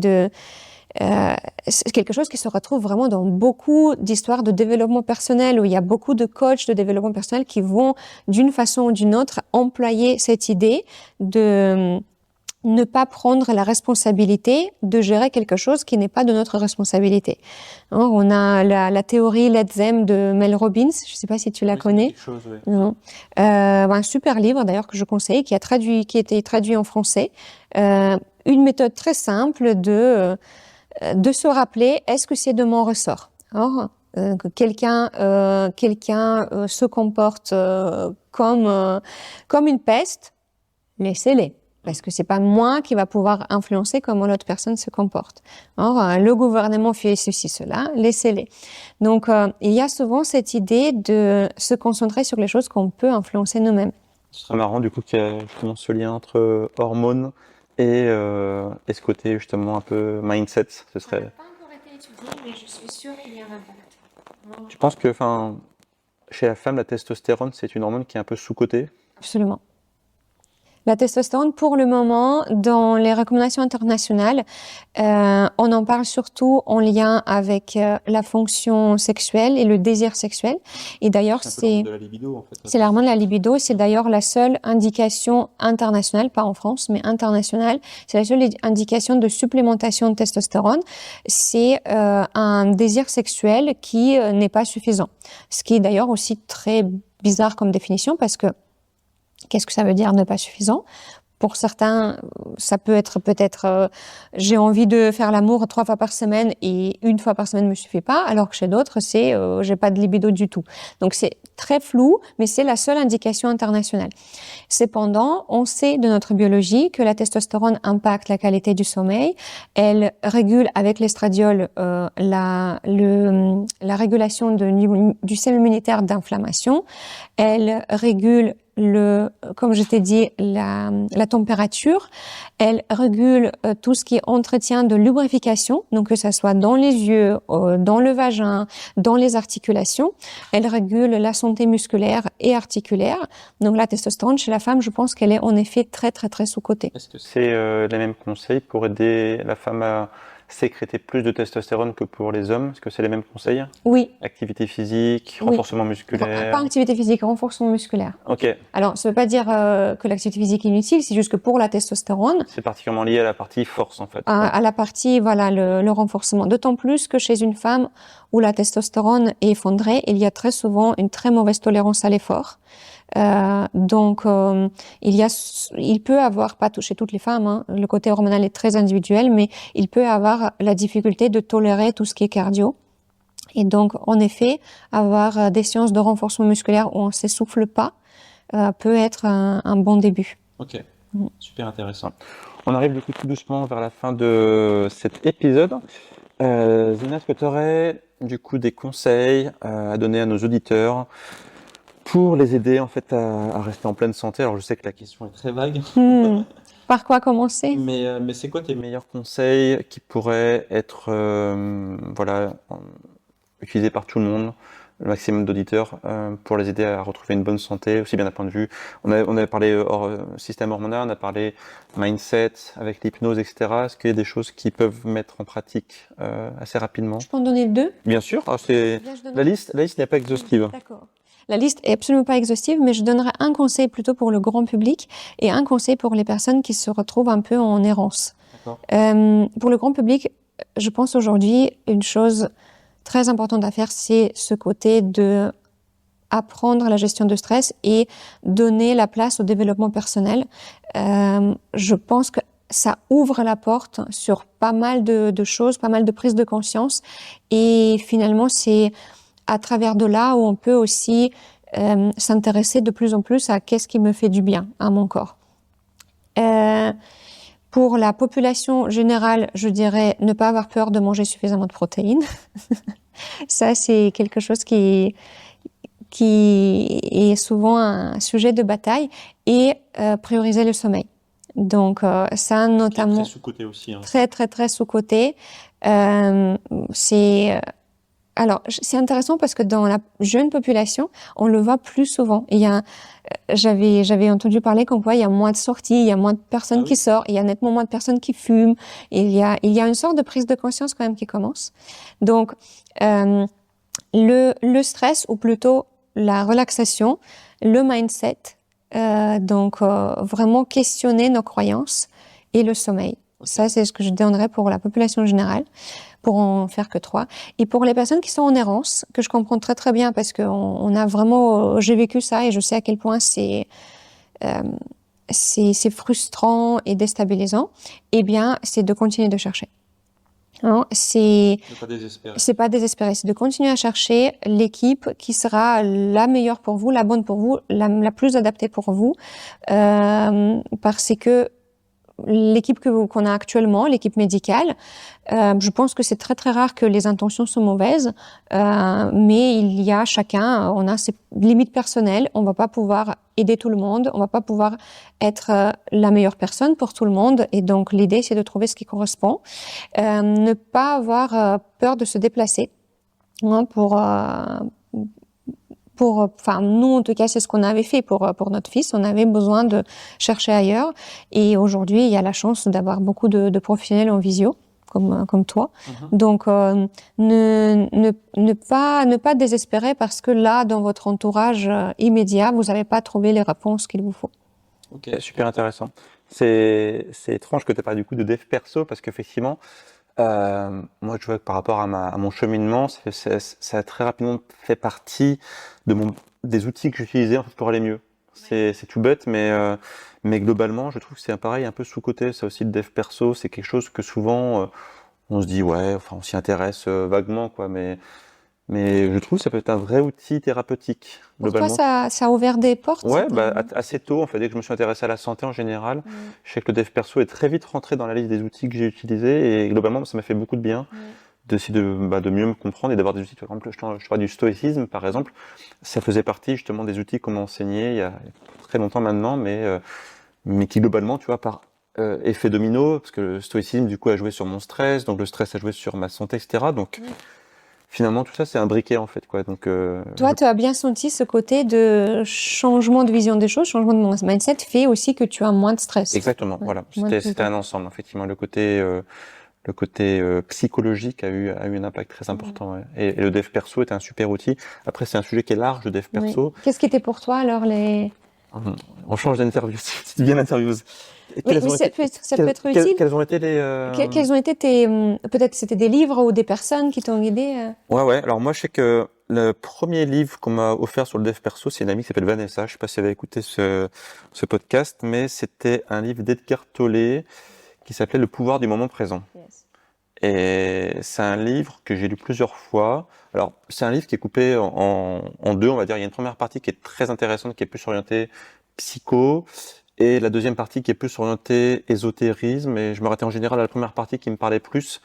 quelque chose qui se retrouve vraiment dans beaucoup d'histoires de développement personnel, où il y a beaucoup de coachs de développement personnel qui vont, d'une façon ou d'une autre, employer cette idée de ne pas prendre la responsabilité de gérer quelque chose qui n'est pas de notre responsabilité. Hein, on a la théorie Let's Them de Mel Robbins, je ne sais pas si tu la Oui, connais. quelque chose, oui. Non. Un super livre d'ailleurs que je conseille, qui a été traduit en français. Une méthode très simple de se rappeler, est-ce que c'est de mon ressort? Or, que quelqu'un se comporte comme une peste, laissez-les. Parce que c'est pas moi qui va pouvoir influencer comment l'autre personne se comporte. Or, le gouvernement fait ceci, cela, laissez-les. Donc, il y a souvent cette idée de se concentrer sur les choses qu'on peut influencer nous-mêmes. Ce serait marrant du coup qu'il y ait justement ce lien entre hormones et ce côté justement un peu mindset. Ce serait. Ça n'a pas encore été étudié, mais je suis sûre qu'il y a un impact. Tu penses que, chez la femme, la testostérone, c'est une hormone qui est un peu sous-cotée? Absolument. La testostérone, pour le moment, dans les recommandations internationales, on en parle surtout en lien avec la fonction sexuelle et le désir sexuel. Et d'ailleurs, C'est un peu l'hormone de la libido, en fait. c'est l'hormone de la libido. C'est d'ailleurs la seule indication internationale, pas en France, mais internationale. C'est la seule indication de supplémentation de testostérone. C'est un désir sexuel qui n'est pas suffisant. Ce qui est d'ailleurs aussi très bizarre comme définition, parce que qu'est-ce que ça veut dire ne pas suffisant? Pour certains, ça peut être peut-être j'ai envie de faire l'amour 3 fois par semaine et 1 fois par semaine me suffit pas, alors que chez d'autres, c'est j'ai pas de libido du tout. Donc c'est très flou, mais c'est la seule indication internationale. Cependant, on sait de notre biologie que la testostérone impacte la qualité du sommeil. Elle régule avec l'estradiol la régulation du système immunitaire d'inflammation. Elle régule comme je t'ai dit, la température. Elle régule tout ce qui est entretien de lubrification, donc que ça soit dans les yeux, dans le vagin, dans les articulations. Elle régule la santé musculaire et articulaire. Donc la testostérone chez la femme, je pense qu'elle est en effet très très très sous-cotée. Est-ce que C'est les mêmes conseils pour aider la femme à sécréter plus de testostérone que pour les hommes? Est-ce que c'est les mêmes conseils? Oui. Activité physique, Oui. renforcement musculaire? Pas activité physique, renforcement musculaire. Ok. Alors, ça ne veut pas dire que l'activité physique est inutile, c'est juste que pour la testostérone, C'est particulièrement lié à la partie force en fait. à la partie, voilà, le renforcement. D'autant plus que chez une femme où la testostérone est effondrée, il y a très souvent une très mauvaise tolérance à l'effort. Donc, il peut avoir, pas chez toutes les femmes, hein, le côté hormonal est très individuel, mais il peut avoir la difficulté de tolérer tout ce qui est cardio. Et donc, en effet, avoir des séances de renforcement musculaire où on ne s'essouffle pas peut être un bon début. Ok, super intéressant. On arrive du coup tout doucement vers la fin de cet épisode. Zina, est-ce que tu aurais du coup des conseils à donner à nos auditeurs pour les aider en fait à rester en pleine santé? Alors je sais que la question est très vague, Par quoi commencer? mais c'est quoi tes meilleurs conseils qui pourraient être utilisés par tout le monde le maximum d'auditeurs pour les aider à retrouver une bonne santé, aussi bien d'un point de vue. On a parlé système hormonal, on a parlé mindset avec l'hypnose, etc. Est-ce qu'il y a des choses qui peuvent mettre en pratique assez rapidement? Je peux en donner 2? Bien sûr. Alors, Bien, je donne la liste n'est pas exhaustive. D'accord. La liste est absolument pas exhaustive, mais je donnerai un conseil plutôt pour le grand public et un conseil pour les personnes qui se retrouvent un peu en errance. D'accord. Pour le grand public, je pense aujourd'hui, une chose très importante à faire, c'est ce côté de apprendre la gestion de stress et donner la place au développement personnel. Je pense que ça ouvre la porte sur pas mal de choses, pas mal de prises de conscience, et finalement, c'est à travers de là où on peut aussi s'intéresser de plus en plus à qu'est-ce qui me fait du bien à mon corps. Pour la population générale, je dirais ne pas avoir peur de manger suffisamment de protéines. Ça, c'est quelque chose qui est souvent un sujet de bataille, et prioriser le sommeil. Donc ça, notamment, Très sous-coté aussi. Hein. très très très sous-coté. Alors, c'est intéressant parce que dans la jeune population, on le voit plus souvent. J'avais entendu parler comme quoi il y a moins de sorties, il y a moins de personnes qui sortent, il y a nettement moins de personnes qui fument. Il y a une sorte de prise de conscience quand même qui commence. Donc, le stress, ou plutôt la relaxation, le mindset, donc vraiment questionner nos croyances, et le sommeil. Ça, c'est ce que je donnerais pour la population générale, pour en faire que 3. Et pour les personnes qui sont en errance, que je comprends très très bien, parce que on a vraiment, j'ai vécu ça et je sais à quel point c'est frustrant et déstabilisant. Eh bien, c'est de continuer de chercher. Hein, c'est pas désespérer, c'est de continuer à chercher l'équipe qui sera la meilleure pour vous, la bonne pour vous, la plus adaptée pour vous, parce que l'équipe qu'on a actuellement, l'équipe médicale, je pense que c'est très très rare que les intentions sont mauvaises, mais il y a chacun, on a ses limites personnelles, on va pas pouvoir aider tout le monde, on va pas pouvoir être la meilleure personne pour tout le monde, et donc l'idée c'est de trouver ce qui correspond, ne pas avoir peur de se déplacer, hein, enfin, nous, en tout cas, c'est ce qu'on avait fait pour notre fils. On avait besoin de chercher ailleurs. Et aujourd'hui, il y a la chance d'avoir beaucoup de professionnels en visio, comme toi. Mm-hmm. Donc, ne pas désespérer parce que là, dans votre entourage immédiat, vous n'avez pas trouvé les réponses qu'il vous faut. Ok, super intéressant. C'est étrange que tu aies parlé du coup de dev perso, parce qu'effectivement, moi, je vois que par rapport à mon cheminement, ça a très rapidement fait partie des outils que j'utilisais en fait pour aller mieux. C'est tout bête, mais globalement, je trouve que c'est pareil, un peu sous-coté. Ça aussi, le dev perso, c'est quelque chose que souvent on se dit ouais, enfin on s'y intéresse vaguement, quoi, mais je trouve que ça peut être un vrai outil thérapeutique, globalement. Pour toi, ça a ouvert des portes? Ouais, assez tôt, en fait, dès que je me suis intéressé à la santé en général, je sais que le dev perso est très vite rentré dans la liste des outils que j'ai utilisés, et globalement, ça m'a fait beaucoup de bien d'essayer de mieux me comprendre et d'avoir des outils. Par exemple, je parle du stoïcisme, par exemple, ça faisait partie justement des outils qu'on m'a enseignés il y a très longtemps maintenant, mais qui globalement, tu vois, par effet domino, parce que le stoïcisme, du coup, a joué sur mon stress, donc le stress a joué sur ma santé, etc. Donc, finalement, tout ça, c'est un briquet, en fait, quoi. Donc, toi, tu as bien senti ce côté de changement de vision des choses, changement de mindset fait aussi que tu as moins de stress. Exactement, voilà. C'était un ensemble, effectivement. Le côté psychologique a eu un impact très important. Ouais. Et le dev perso est un super outil. Après, c'est un sujet qui est large, le dev perso. Oui. Qu'est-ce qui était pour toi, alors, On change d'interview, c'est bien l'interview. Ça peut être utile. Quels ont été les... Quels ont été peut-être c'était des livres ou des personnes qui t'ont guidé Ouais. Alors moi, je sais que le premier livre qu'on m'a offert sur le dev perso, c'est une amie qui s'appelle Vanessa. Je sais pas si elle avait écouté ce podcast, mais c'était un livre d'Edgar Tolle qui s'appelait Le pouvoir du moment présent. Yes. Et c'est un livre que j'ai lu plusieurs fois. Alors, c'est un livre qui est coupé en deux, on va dire. Il y a une première partie qui est très intéressante, qui est plus orientée psycho, et la deuxième partie qui est plus orientée ésotérisme. Et je me ratais en général à la première partie qui me parlait plus.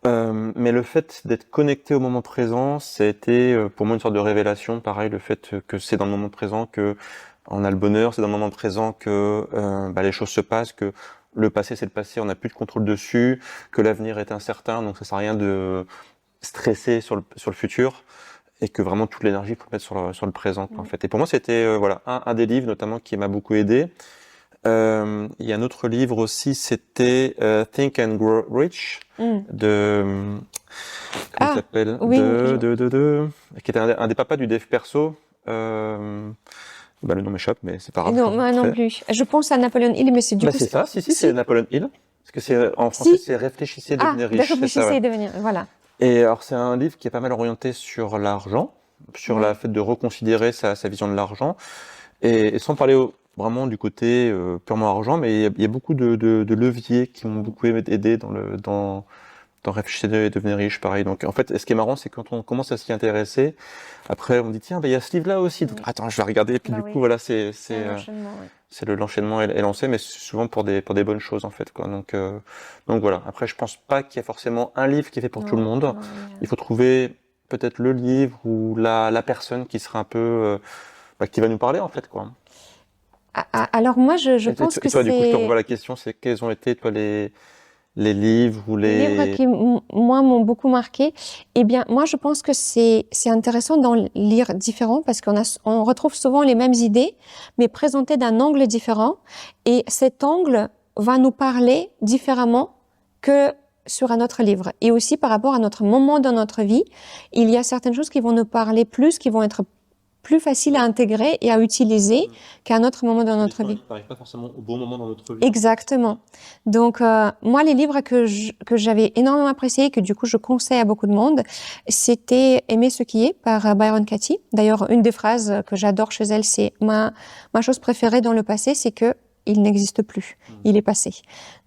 Mais le fait d'être connecté au moment présent, ça a été pour moi une sorte de révélation. Pareil, le fait que c'est dans le moment présent que on a le bonheur, c'est dans le moment présent que les choses se passent, que le passé c'est le passé, on n'a plus de contrôle dessus, que l'avenir est incertain, donc ça sert à rien de stresser sur le futur. et que vraiment toute l'énergie, il faut mettre sur le présent, quoi, en fait. Et pour moi, c'était voilà un des livres notamment qui m'a beaucoup aidé. Il y a un autre livre aussi, c'était Think and Grow Rich de comment il s'appelle oui, qui était un des papas du dev perso. Le nom m'échappe, mais c'est pas grave. Non, moi non plus. Je pense à Napoléon Hill, mais c'est du coup. C'est ça, si, c'est Napoléon Hill. Parce que c'est en français, c'est Réfléchissez, devenez riche. Réfléchissez et devenir, voilà. Et alors, c'est un livre qui est pas mal orienté sur l'argent, sur la fait de reconsidérer sa vision de l'argent, et sans parler vraiment du côté purement argent, mais il y a beaucoup de leviers qui m'ont beaucoup aidé dans Réfléchissez et devenir riche, pareil. Donc, en fait, ce qui est marrant, c'est quand on commence à s'y intéresser, après, on dit, tiens, il y a ce livre-là aussi. Donc, attends, je vais regarder. Et puis, voilà, c'est l'enchaînement est lancé, mais souvent pour des bonnes choses, en fait, quoi. Donc voilà. Après, je pense pas qu'il y a forcément un livre qui est fait pour tout le monde. Il faut trouver peut-être le livre ou la personne qui sera un peu, qui va nous parler, en fait, quoi. Alors, moi, je pense que du coup, je te renvoie la question, c'est quels ont été, toi, les livres ou les livres qui, moi, m'ont beaucoup marqué. Eh bien, moi, je pense que c'est intéressant d'en lire différents parce on retrouve souvent les mêmes idées, mais présentées d'un angle différent. Et cet angle va nous parler différemment que sur un autre livre. Et aussi par rapport à notre moment dans notre vie, il y a certaines choses qui vont nous parler plus, qui vont être plus facile à intégrer et à utiliser qu'à un autre moment dans notre vie. Ça n'arrive pas forcément au bon moment dans notre vie. Exactement. Donc, moi, les livres que j'avais énormément appréciés, que du coup, je conseille à beaucoup de monde, c'était Aimer ce qui est par Byron Katie. D'ailleurs, une des phrases que j'adore chez elle, c'est ma chose préférée dans le passé, c'est que il n'existe plus. Il est passé.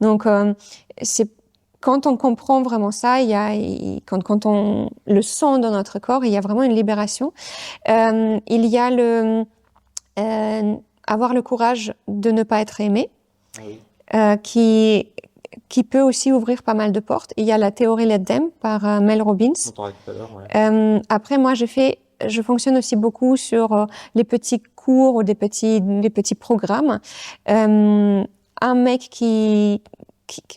Donc, c'est quand on comprend vraiment ça, quand on le sent dans notre corps, il y a vraiment une libération. Il y a avoir le courage de ne pas être aimé, qui peut aussi ouvrir pas mal de portes. Il y a la théorie Let Them par Mel Robbins. Après, moi, je fonctionne aussi beaucoup sur les petits cours ou des petits programmes. Un mec qui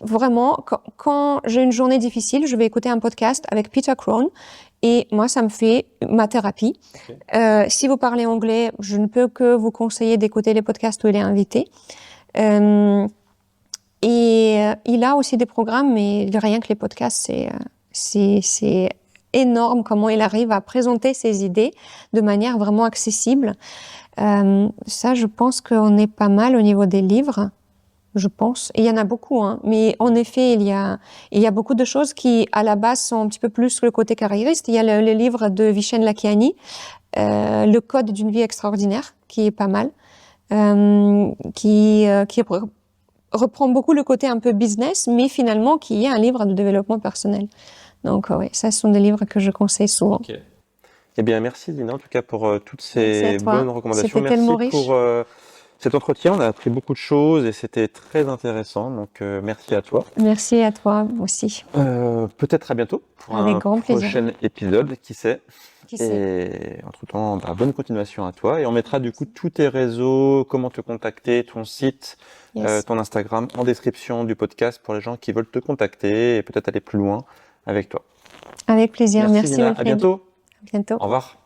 vraiment, quand j'ai une journée difficile, je vais écouter un podcast avec Peter Crone et moi, ça me fait ma thérapie. Si vous parlez anglais, je ne peux que vous conseiller d'écouter les podcasts où il est invité. Et il a aussi des programmes, mais rien que les podcasts, c'est énorme comment il arrive à présenter ses idées de manière vraiment accessible. Ça, je pense qu'on est pas mal au niveau des livres. Je pense. Et il y en a beaucoup, hein. Mais en effet, il y a beaucoup de choses qui, à la base, sont un petit peu plus le côté carriériste. Il y a le livre de Vishen Lakhiani, Le Code d'une vie extraordinaire, qui est pas mal, qui reprend beaucoup le côté un peu business, mais finalement qui est un livre de développement personnel. Donc, oui, ça, ce sont des livres que je conseille souvent. Okay. Eh bien, merci Dina, en tout cas, pour toutes ces bonnes recommandations. C'était tellement riche. Pour cet entretien. On a appris beaucoup de choses et c'était très intéressant. Donc, merci à toi. Merci à toi aussi. Peut-être à bientôt pour un prochain épisode, qui sait. Et entre-temps, bonne continuation à toi. Et on mettra du coup tous tes réseaux, comment te contacter, ton site, ton Instagram en description du podcast pour les gens qui veulent te contacter et peut-être aller plus loin avec toi. Avec plaisir. Merci Nina. À bientôt. À bientôt. Au revoir.